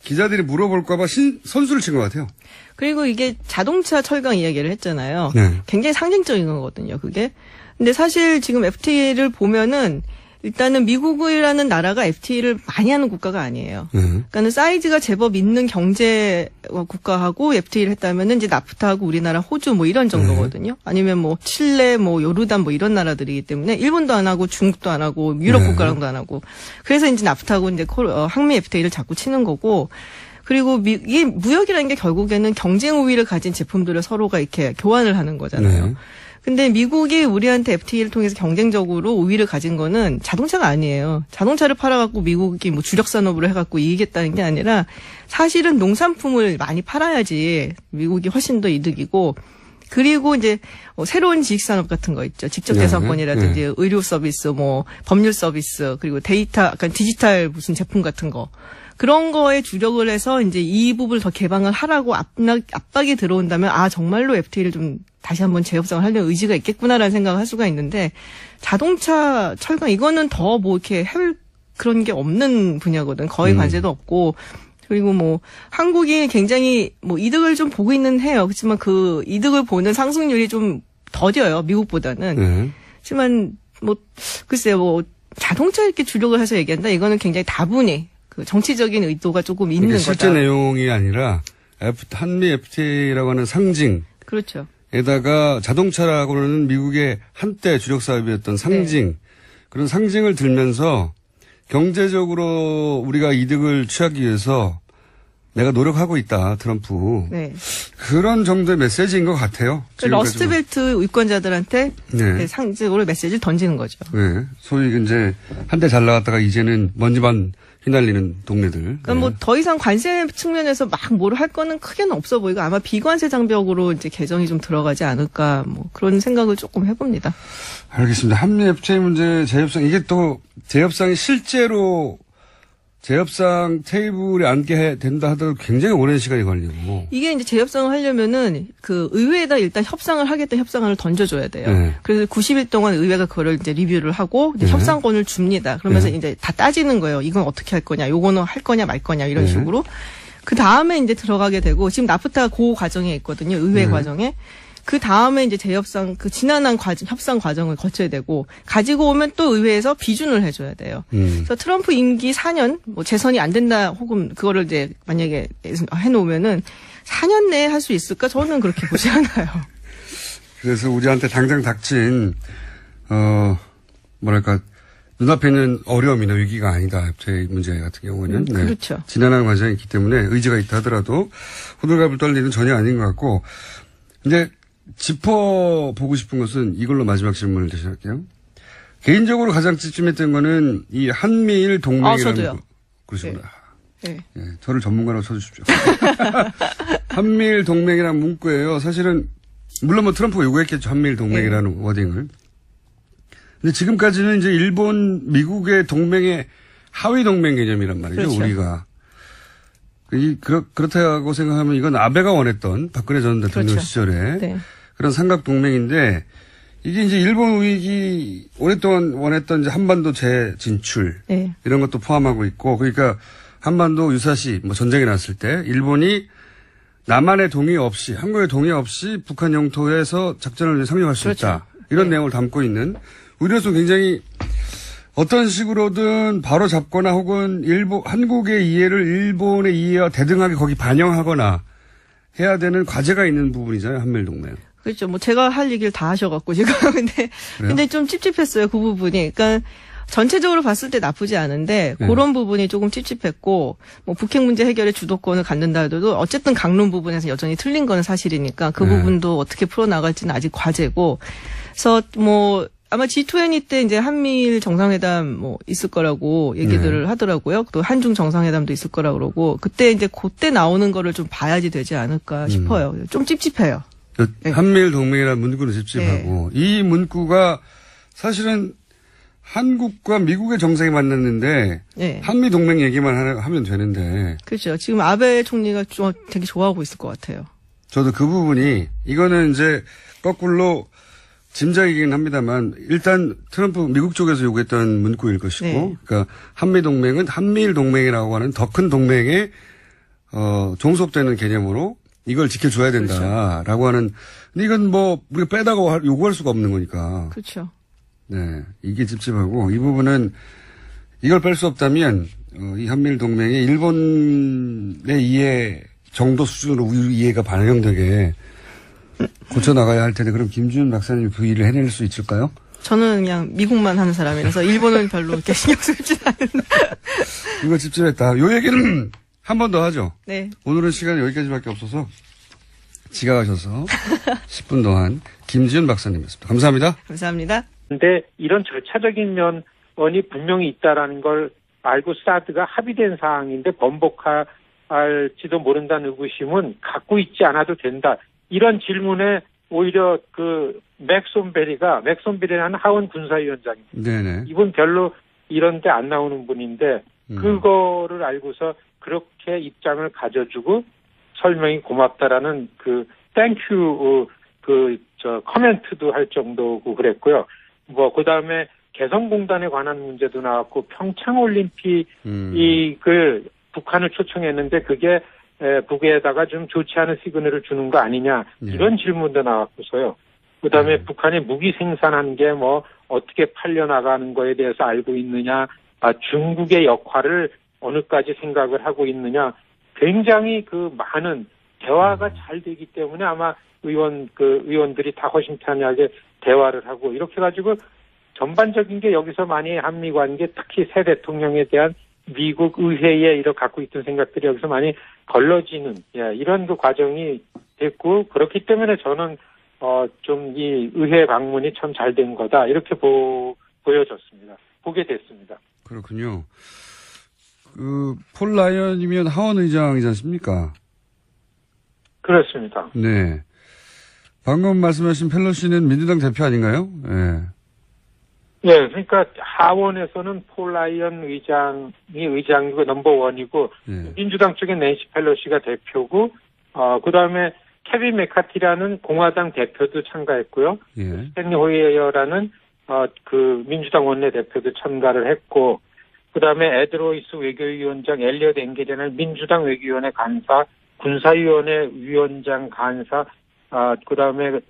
기자들이 물어볼까봐 선수를 친 것 같아요. 그리고 이게 자동차 철강 이야기를 했잖아요. 네. 굉장히 상징적인 거거든요, 그게. 근데 사실 지금 FTA를 보면은 일단은 미국이라는 나라가 FTA를 많이 하는 국가가 아니에요. 그러니까는 사이즈가 제법 있는 경제 국가하고 FTA를 했다면은 이제 나프타하고 우리나라, 호주 뭐 이런 정도거든요. 아니면 뭐 칠레, 뭐 요르단 뭐 이런 나라들이기 때문에 일본도 안 하고 중국도 안 하고 유럽 국가랑도 안 하고 그래서 이제 나프타하고 이제 항미 FTA를 자꾸 치는 거고. 그리고 이게 무역이라는 게 결국에는 경쟁 우위를 가진 제품들을 서로가 이렇게 교환을 하는 거잖아요. 네. 근데 미국이 우리한테 FTA를 통해서 경쟁적으로 우위를 가진 거는 자동차가 아니에요. 자동차를 팔아갖고 미국이 뭐 주력 산업으로 해갖고 이기겠다는 게 아니라 사실은 농산품을 많이 팔아야지 미국이 훨씬 더 이득이고 그리고 이제 새로운 지식산업 같은 거 있죠. 직접 대상권이라든지 의료 서비스, 뭐 법률 서비스 그리고 데이터, 약간 디지털 무슨 제품 같은 거. 그런 거에 주력을 해서 이제 이 부분을 더 개방을 하라고 압박이 들어온다면 정말로 FTA를 좀 다시 한번 재협상을 하려는 의지가 있겠구나라는 생각을 할 수가 있는데 자동차, 철강 이거는 더 뭐 이렇게 할 그런 게 없는 분야거든. 거의 관세도 없고 그리고 뭐 한국이 굉장히 뭐 이득을 좀 보고 있는 해요. 그렇지만 그 이득을 보는 상승률이 좀 더뎌요. 미국보다는. 하지만 뭐 글쎄요. 뭐 자동차 이렇게 주력을 해서 얘기한다. 이거는 굉장히 다분히 그 정치적인 의도가 조금 있는 그러니까 실제 거다. 내용이 아니라 한미 FTA라고 하는 상징. 그렇죠. 에다가 자동차라고는 미국의 한때 주력 사업이었던 상징. 그런 상징을 들면서 경제적으로 우리가 이득을 취하기 위해서 내가 노력하고 있다, 트럼프. 네. 그런 정도의 메시지인 것 같아요. 그 러스트벨트 유권자들한테 네. 상징으로 메시지를 던지는 거죠. 네. 소위 이제 한때 잘 나갔다가 이제는 먼지만 휘날리는 동네들. 그러니까 뭐 더 이상 관세 측면에서 막 뭐를 할 거는 크게는 없어 보이고 아마 비관세 장벽으로 이제 개정이 좀 들어가지 않을까 뭐 그런 생각을 조금 해봅니다. 알겠습니다. 한미 FTA 문제 재협상 이게 또 재협상이 실제로 재협상 테이블에 앉게 된다 하더라도 굉장히 오랜 시간이 걸리고. 이게 이제 재협상을 하려면은 그 의회에다 일단 협상을 하겠다 협상안을 던져줘야 돼요. 네. 그래서 90일 동안 의회가 그거를 이제 리뷰를 하고 이제 협상권을 줍니다. 그러면서 이제 다 따지는 거예요. 이건 어떻게 할 거냐, 요거는 할 거냐 말 거냐 이런 식으로. 그 다음에 이제 들어가게 되고 지금 나프타 그 과정에 있거든요. 의회 과정에. 그 다음에 이제 재협상 그 지난한 협상 과정을 거쳐야 되고 가지고 오면 또 의회에서 비준을 해줘야 돼요. 그래서 트럼프 임기 4년 뭐 재선이 안 된다 혹은 그거를 이제 만약에 해놓으면은 4년 내에 할 수 있을까? 저는 그렇게 보지 않아요. 그래서 우리한테 당장 닥친 뭐랄까 눈앞에 있는 어려움이나 위기가 아니다. 제 문제 같은 경우는 그렇죠. 지난한 과정이 있기 때문에 의지가 있다 하더라도 호들갑을 떨 일은 전혀 아닌 것 같고 이제 짚어보고 싶은 것은 이걸로 마지막 질문을 대신할게요. 개인적으로 가장 찝찝했던 거는 이 한미일 동맹이라는 저도요. 그러시구나. 네. 네, 저를 전문가로 쳐주십시오. 한미일 동맹이라는 문구예요. 사실은 물론 뭐 트럼프가 요구했겠죠. 한미일 동맹이라는 워딩을. 근데 지금까지는 이제 일본, 미국의 동맹의 하위 동맹 개념이란 말이죠. 그렇죠. 우리가. 그렇다고 생각하면 이건 아베가 원했던 박근혜 전 대통령 시절에 그런 삼각 동맹인데 이게 이제 일본 우익이 오랫동안 원했던 이제 한반도 재진출 이런 것도 포함하고 있고 그러니까 한반도 유사시 뭐 전쟁이 났을 때 일본이 남한의 동의 없이 한국의 동의 없이 북한 영토에서 작전을 상륙할 수 있다. 이런 내용을 담고 있는 우리로서 굉장히 어떤 식으로든 바로 잡거나 혹은 한국의 이해를 일본의 이해와 대등하게 거기 반영하거나 해야 되는 과제가 있는 부분이잖아요. 한미일동맹. 그렇죠. 뭐 제가 할 얘기를 다 하셔갖고 지금 근데 좀 찝찝했어요. 그 부분이. 그러니까 전체적으로 봤을 때 나쁘지 않은데 그런 부분이 조금 찝찝했고 뭐 북핵 문제 해결에 주도권을 갖는다 해도 어쨌든 강론 부분에서 여전히 틀린 건 사실이니까 그 부분도 어떻게 풀어나갈지는 아직 과제고 그래서 뭐 아마 G20 때 이제 한미일 정상회담 뭐 있을 거라고 얘기들을 하더라고요. 또 한중 정상회담도 있을 거라고 그러고 그때 이제 그때 나오는 거를 좀 봐야지 되지 않을까 싶어요. 좀 찝찝해요. 한미일 동맹이라는 문구는 찝찝하고 이 문구가 사실은 한국과 미국의 정상이 만났는데 한미 동맹 얘기만 하면 되는데. 그렇죠. 지금 아베 총리가 되게 좋아하고 있을 것 같아요. 저도 그 부분이 이거는 이제 거꾸로 짐작이긴 합니다만 일단 트럼프 미국 쪽에서 요구했던 문구일 것이고 그러니까 한미 동맹은 한미일 동맹이라고 하는 더 큰 동맹에 종속되는 개념으로 이걸 지켜줘야 된다라고 하는 근데 이건 뭐 우리가 빼다가 요구할 수가 없는 거니까. 그렇죠. 네, 이게 찝찝하고 이 부분은 이걸 뺄 수 없다면 이 한미일 동맹이 일본의 이해 정도 수준으로 우리 이해가 반영되게 고쳐나가야 할 텐데 그럼 김준현 박사님 그 일을 해낼 수 있을까요? 저는 그냥 미국만 하는 사람이라서 일본은 별로 이렇게 신경 쓰지 않는다. 이거 찝찝했다. 요 얘기는 한 번 더 하죠. 네. 오늘은 시간이 여기까지밖에 없어서 지각하셔서 10분 동안 김지은 박사님이었습니다. 감사합니다. 감사합니다. 근데 이런 절차적인 면이 분명히 있다라는 걸 알고 사드가 합의된 사항인데 번복할지도 모른다는 의구심은 갖고 있지 않아도 된다. 이런 질문에 오히려 그 맥손베리라는 하원 군사위원장입니다. 네네. 이분 별로 이런 데 안 나오는 분인데 그거를 알고서 그렇게 입장을 가져주고 설명이 고맙다라는 그 땡큐 커멘트도 할 정도고 그랬고요. 뭐 그다음에 개성공단에 관한 문제도 나왔고 평창올림픽이 그 북한을 초청했는데 그게 북에다가 좀 좋지 않은 시그널을 주는 거 아니냐 이런 질문도 나왔고서요. 그다음에 북한이 무기 생산한 게 뭐 어떻게 팔려나가는 거에 대해서 알고 있느냐, 중국의 역할을 어느까지 생각을 하고 있느냐, 굉장히 그 많은 대화가 잘 되기 때문에 아마 의원들이 다 허심탄회하게 대화를 하고 이렇게 가지고 전반적인 게 여기서 많이 한미 관계 특히 새 대통령에 대한 미국 의회에 이렇게 갖고 있던 생각들이 여기서 많이 걸러지는 이런 그 과정이 됐고 그렇기 때문에 저는 좀 이 의회 방문이 참 잘 된 거다 이렇게 보여졌습니다. 보게 됐습니다. 그렇군요. 폴 라이언이면 하원 의장이지 않습니까? 그렇습니다. 네. 방금 말씀하신 펠로시는 민주당 대표 아닌가요? 네. 네, 그러니까 하원에서는 폴 라이언 의장이 의장이고 넘버원이고 민주당 쪽에 낸시 펠로시가 대표고 그다음에 케빈 메카티라는 공화당 대표도 참가했고요. 스탠리 호이어라는 그 민주당 원내대표도 참가를 했고 그다음에 에드 로이스 외교위원장, 엘리엇 앵겔이라는 민주당 외교위원회 간사, 군사위원회 위원장 간사, 그다음에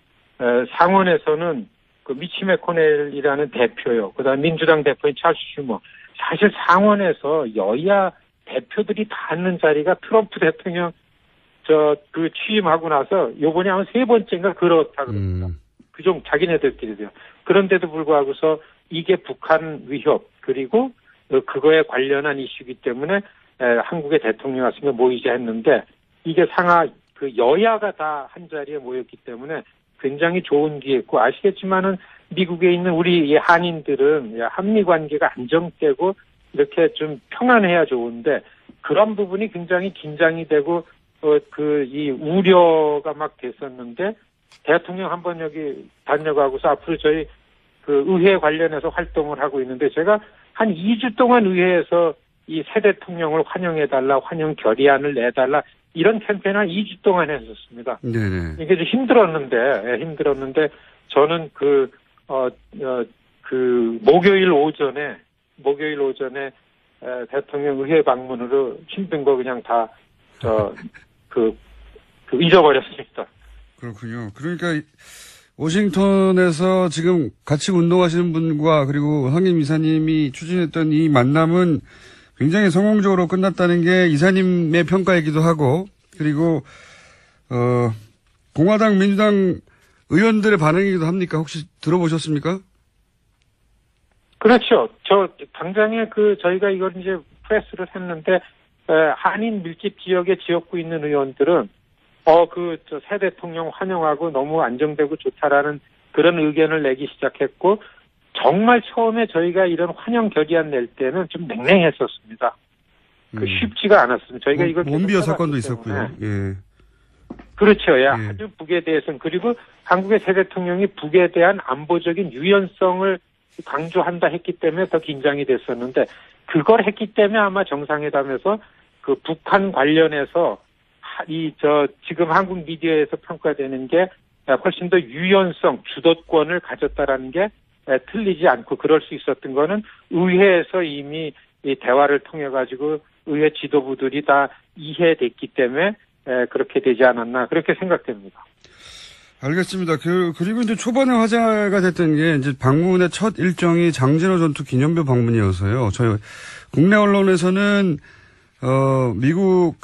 상원에서는 그 미치 매코넬이라는 대표요. 그다음 민주당 대표인 찰스 슈머. 사실 상원에서 여야 대표들이 다 앉는 자리가 트럼프 대통령 그 취임하고 나서 요번에 아마 3번째인가 그렇다 그럽니다. 그좀 자기네들끼리도요. 그런데도 불구하고서 이게 북한 위협 그리고 그거에 관련한 이슈이기 때문에 한국의 대통령 왔으면 모이자 했는데 이게 그 여야가 다 한 자리에 모였기 때문에 굉장히 좋은 기회였고 아시겠지만은 미국에 있는 우리 한인들은 한미 관계가 안정되고 이렇게 좀 평안해야 좋은데 그런 부분이 굉장히 긴장이 되고 이 우려가 막 됐었는데 대통령 한번 여기 다녀가고서 앞으로 저희 그 의회 관련해서 활동을 하고 있는데 제가 한 2주 동안 의회에서 이 새 대통령을 환영해달라, 환영 결의안을 내달라 이런 캠페인을 한 2주 동안 했었습니다. 네네. 이게 좀 힘들었는데 저는 그 목요일 오전에 대통령 의회 방문으로 힘든 거 그냥 다 잊어버렸습니다. 그렇군요. 그러니까 워싱턴에서 지금 같이 운동하시는 분과 그리고 황임 이사님이 추진했던 이 만남은 굉장히 성공적으로 끝났다는 게 이사님의 평가이기도 하고 그리고 공화당 민주당 의원들의 반응이기도 합니까? 혹시 들어보셨습니까? 그렇죠. 당장에 저희가 이걸 이제 프레스를 했는데 한인 밀집 지역에 지역구 있는 의원들은 새 대통령 환영하고 너무 안정되고 좋다라는 그런 의견을 내기 시작했고, 정말 처음에 저희가 이런 환영 결의안 낼 때는 좀 냉랭했었습니다. 쉽지가 않았습니다. 저희가 이걸 몬비어 사건도 있었고요. 예. 그렇죠. 예. 아주 북에 대해서는 그리고 한국의 새 대통령이 북에 대한 안보적인 유연성을 강조한다 했기 때문에 더 긴장이 됐었는데 그걸 했기 때문에 아마 정상회담에서 그 북한 관련해서 지금 한국 미디어에서 평가되는 게 훨씬 더 유연성, 주도권을 가졌다라는 게 틀리지 않고 그럴 수 있었던 거는 의회에서 이미 이 대화를 통해 가지고 의회 지도부들이 다 이해됐기 때문에 그렇게 되지 않았나 그렇게 생각됩니다. 알겠습니다. 그리고 이제 초반에 화제가 됐던 게 이제 방문의 첫 일정이 장진호 전투 기념비 방문이어서요. 저희 국내 언론에서는 미국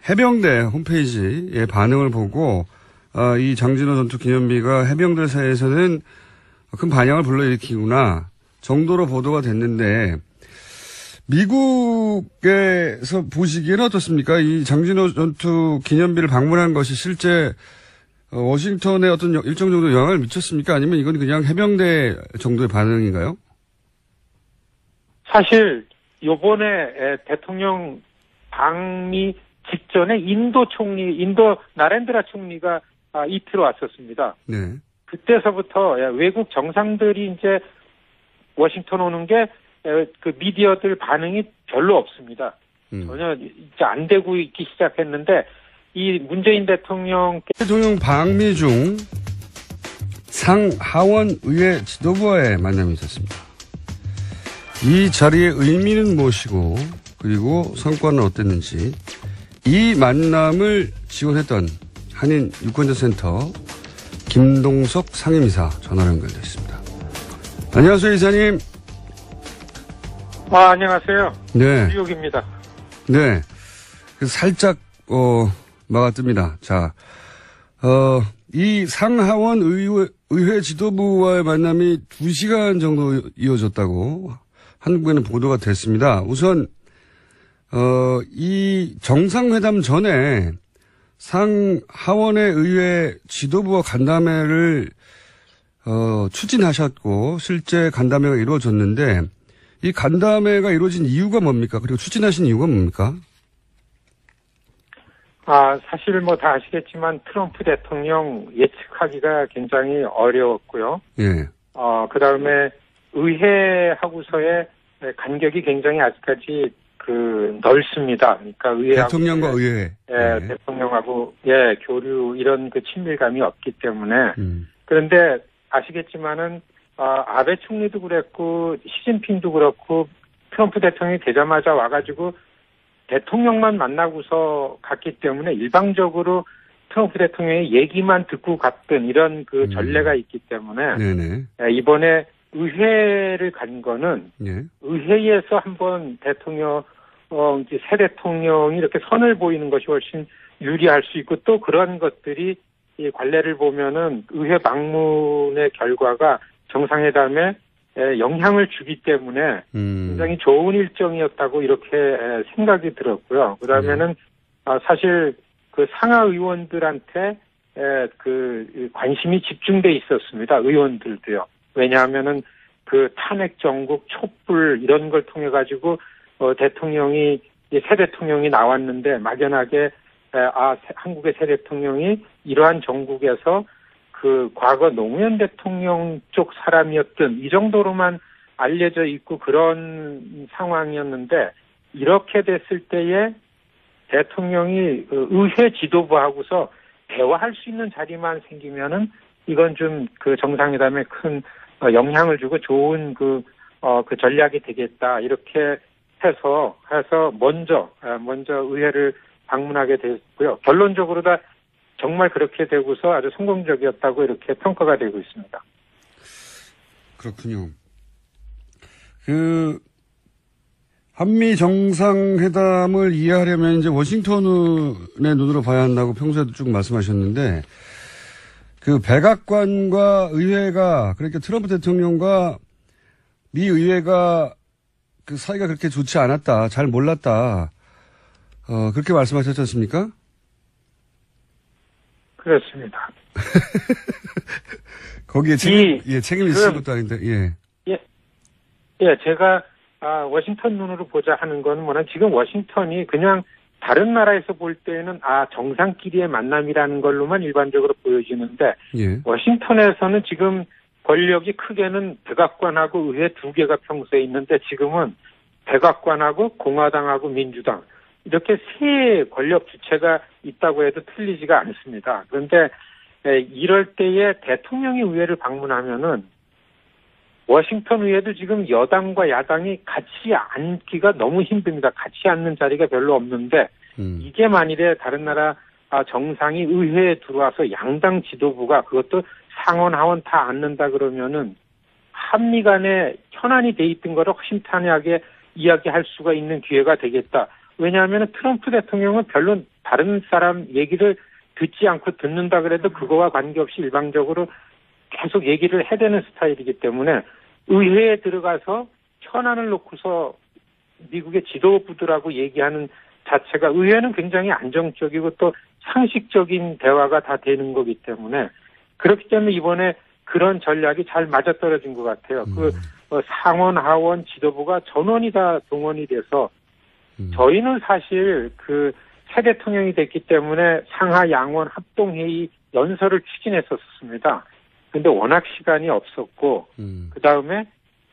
해병대 홈페이지의 반응을 보고 이 장진호 전투 기념비가 해병대 사이에서는 큰 반향을 불러일으키구나 정도로 보도가 됐는데 미국에서 보시기에는 어떻습니까? 이 장진호 전투 기념비를 방문한 것이 실제 워싱턴에 어떤 일정 정도 영향을 미쳤습니까? 아니면 이건 그냥 해병대 정도의 반응인가요? 사실 요번에 대통령 방미 직전에 인도 나렌드라 총리가 이틀 왔었습니다. 네. 그때서부터 외국 정상들이 이제 워싱턴 오는 게 그 미디어들 반응이 별로 없습니다. 전혀 이제 안 되고 있기 시작했는데 이 문재인 대통령 방미 중 상하원 의회 지도부와의 만남이 있었습니다. 이 자리의 의미는 무엇이고 그리고 성과는 어땠는지 이 만남을 지원했던 한인 유권자센터 김동석 상임이사 전화로 연결되어 있습니다. 안녕하세요, 이사님. 안녕하세요. 네. 뉴욕입니다. 네. 살짝 막아뜹니다. 자, 이 상하원 의회 지도부와의 만남이 2시간 정도 이어졌다고 한국에는 보도가 됐습니다. 우선 이 정상회담 전에 상하원의 의회 지도부와 간담회를 추진하셨고 실제 간담회가 이루어졌는데 이 간담회가 이루어진 이유가 뭡니까? 그리고 추진하신 이유가 뭡니까? 사실 다 아시겠지만 트럼프 대통령 예측하기가 굉장히 어려웠고요. 예. 그다음에 의회하고서의 간격이 굉장히 아직까지 넓습니다. 그러니까 의회하고 대통령과 의회, 대통령하고 교류 이런 친밀감이 없기 때문에 그런데 아시겠지만은 아베 총리도 그랬고 시진핑도 그렇고 트럼프 대통령이 되자마자 와가지고 대통령만 만나고서 갔기 때문에 일방적으로 트럼프 대통령의 얘기만 듣고 갔던 이런 전례가 있기 때문에 이번에 의회를 간 거는 의회에서 한번 새 대통령이 이렇게 선을 보이는 것이 훨씬 유리할 수 있고 또 그런 것들이 이 관례를 보면은 의회 방문의 결과가 정상회담에 영향을 주기 때문에 굉장히 좋은 일정이었다고 이렇게 생각이 들었고요. 그다음에는 사실 상하 의원들한테 관심이 집중돼 있었습니다. 의원들도요. 왜냐하면은 탄핵 정국 촛불 이런 걸 통해 가지고 새 대통령이 나왔는데 막연하게 한국의 새 대통령이 이러한 정국에서 과거 노무현 대통령 쪽 사람이었던 이 정도로만 알려져 있고 그런 상황이었는데 이렇게 됐을 때에 대통령이 의회 지도부하고서 대화할 수 있는 자리만 생기면은 이건 좀 정상회담에 큰 영향을 주고 좋은 전략이 되겠다 이렇게 해서 먼저 의회를 방문하게 됐고요. 결론적으로 다 정말 그렇게 되고서 아주 성공적이었다고 이렇게 평가가 되고 있습니다. 그렇군요. 한미 정상회담을 이해하려면 이제 워싱턴의 눈으로 봐야 한다고 평소에도 쭉 말씀하셨는데, 백악관과 의회가, 그러니까 트럼프 대통령과 미 의회가 사이가 그렇게 좋지 않았다, 잘 몰랐다, 그렇게 말씀하셨지 않습니까? 그렇습니다. 거기에 책임이 있을 것도 아닌데, 제가, 워싱턴 눈으로 보자 하는 건 지금 워싱턴이 그냥 다른 나라에서 볼 때는 정상끼리의 만남이라는 걸로만 일반적으로 보여지는데, 워싱턴에서는 지금 권력이 크게는 백악관하고 의회 두 개가 평소에 있는데 지금은 백악관하고 공화당하고 민주당 이렇게 세 권력 주체가 있다고 해도 틀리지가 않습니다. 그런데 이럴 때에 대통령이 의회를 방문하면은 워싱턴 의회도 지금 여당과 야당이 같이 앉기가 너무 힘듭니다. 같이 앉는 자리가 별로 없는데 이게 만일에 다른 나라 정상이 의회에 들어와서 양당 지도부가 그것도 상원 하원 다 앉는다 그러면은 한미 간에 현안이 돼 있던 거를 허심탄회하게 이야기할 수가 있는 기회가 되겠다. 왜냐하면 트럼프 대통령은 별로 다른 사람 얘기를 듣지 않고 듣는다 그래도 그거와 관계없이 일방적으로 계속 얘기를 해대는 스타일이기 때문에 의회에 들어가서 현안을 놓고서 미국의 지도부들하고 얘기하는 자체가 의회는 굉장히 안정적이고 또 상식적인 대화가 다 되는 거기 때문에 그렇기 때문에 이번에 그런 전략이 잘 맞아떨어진 것 같아요. 상원, 하원 지도부가 전원이 다 동원이 돼서 저희는 사실 새 대통령이 됐기 때문에 상하 양원 합동회의 연설을 추진했었습니다. 근데 워낙 시간이 없었고, 그 다음에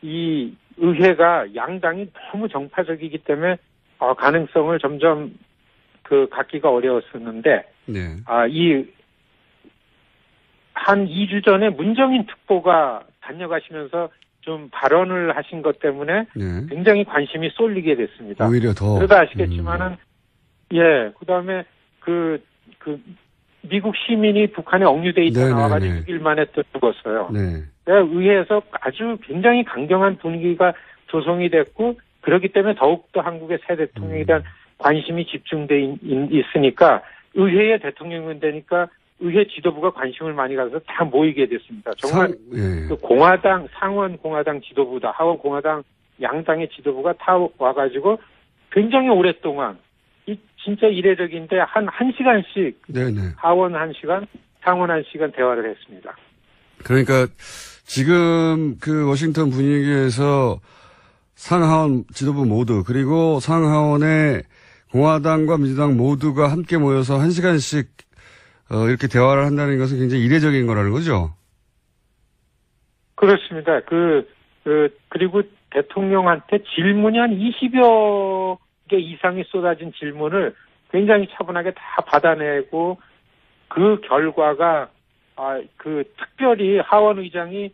이 의회가 양당이 너무 정파적이기 때문에, 가능성을 점점 갖기가 어려웠었는데, 한 2주 전에 문정인 특보가 다녀가시면서 좀 발언을 하신 것 때문에 굉장히 관심이 쏠리게 됐습니다. 오히려 더. 그러다 아시겠지만은, 그 다음에 미국 시민이 북한에 억류돼 있다 나와가지고 6일 만에 또 죽었어요. 의회에서 아주 굉장히 강경한 분위기가 조성이 됐고 그렇기 때문에 더욱더 한국의 새 대통령에 대한 관심이 집중돼 있으니까 의회에 대통령이 되니까 의회 지도부가 관심을 많이 가서 다 모이게 됐습니다. 정말 공화당, 상원 공화당 지도부다, 하원 공화당 양당의 지도부가 다 와가지고 굉장히 오랫동안 진짜 이례적인데 한 시간씩 하원 1시간, 상원 1시간 대화를 했습니다. 그러니까 지금 워싱턴 분위기에서 상하원 지도부 모두 그리고 상하원의 공화당과 민주당 모두가 함께 모여서 1시간씩 이렇게 대화를 한다는 것은 굉장히 이례적인 거라는 거죠? 그렇습니다. 그리고 대통령한테 질문이 한 20여 개 이상이 쏟아진 질문을 굉장히 차분하게 다 받아내고 그 결과가 특별히 하원 의장이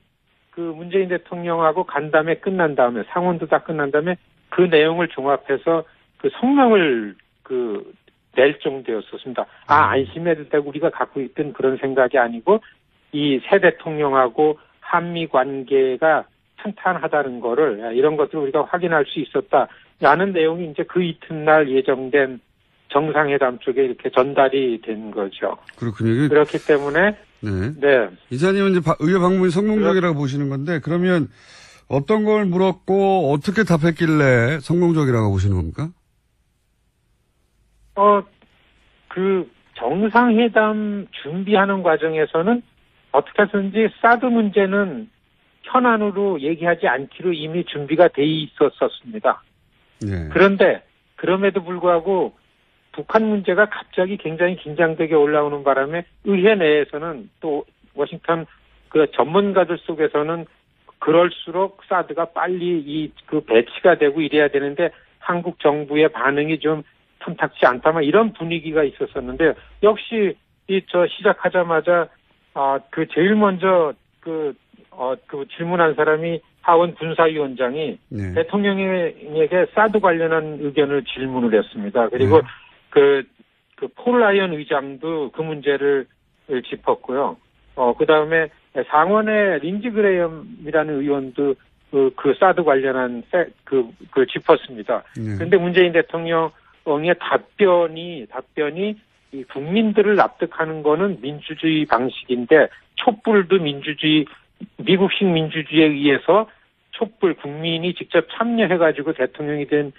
그 문재인 대통령하고 간담회 끝난 다음에 상원도 다 끝난 다음에 그 내용을 종합해서 그 성명을 낼 정도였었습니다. 안심해도 되고 우리가 갖고 있던 그런 생각이 아니고 이 새 대통령하고 한미 관계가 탄탄하다는 거를 이런 것들을 우리가 확인할 수 있었다라는 내용이 이제 그 이튿날 예정된 정상회담 쪽에 이렇게 전달이 된 거죠. 그렇군요. 그렇기 때문에 네. 이사님은 이제 의회 방문이 성공적이라고 보시는 건데 그러면 어떤 걸 물었고 어떻게 답했길래 성공적이라고 보시는 겁니까? 그 정상회담 준비하는 과정에서는 어떻게 해서든지 사드 문제는 현안으로 얘기하지 않기로 이미 준비가 돼 있었습니다. 네. 그런데 그럼에도 불구하고 북한 문제가 갑자기 굉장히 긴장되게 올라오는 바람에 의회 내에서는 또 워싱턴 그 전문가들 속에서는 그럴수록 사드가 빨리 배치가 되고 이래야 되는데 한국 정부의 반응이 좀 탐탁지 않다, 이런 분위기가 있었었는데 역시 시작하자마자 제일 먼저 질문한 사람이 하원 군사위원장이 네. 대통령에게 사드 관련한 의견을 질문을 했습니다. 그리고 폴 라이언 의장도 그 문제를 짚었고요. 그 다음에 상원의 린지 그레이엄이라는 의원도 그 사드 관련한 그걸 짚었습니다. 그런데 문재인 대통령의 답변이 이 국민들을 납득하는 거는 민주주의 방식인데 촛불도 미국식 민주주의에 의해서 촛불 국민이 직접 참여해가지고 대통령이 된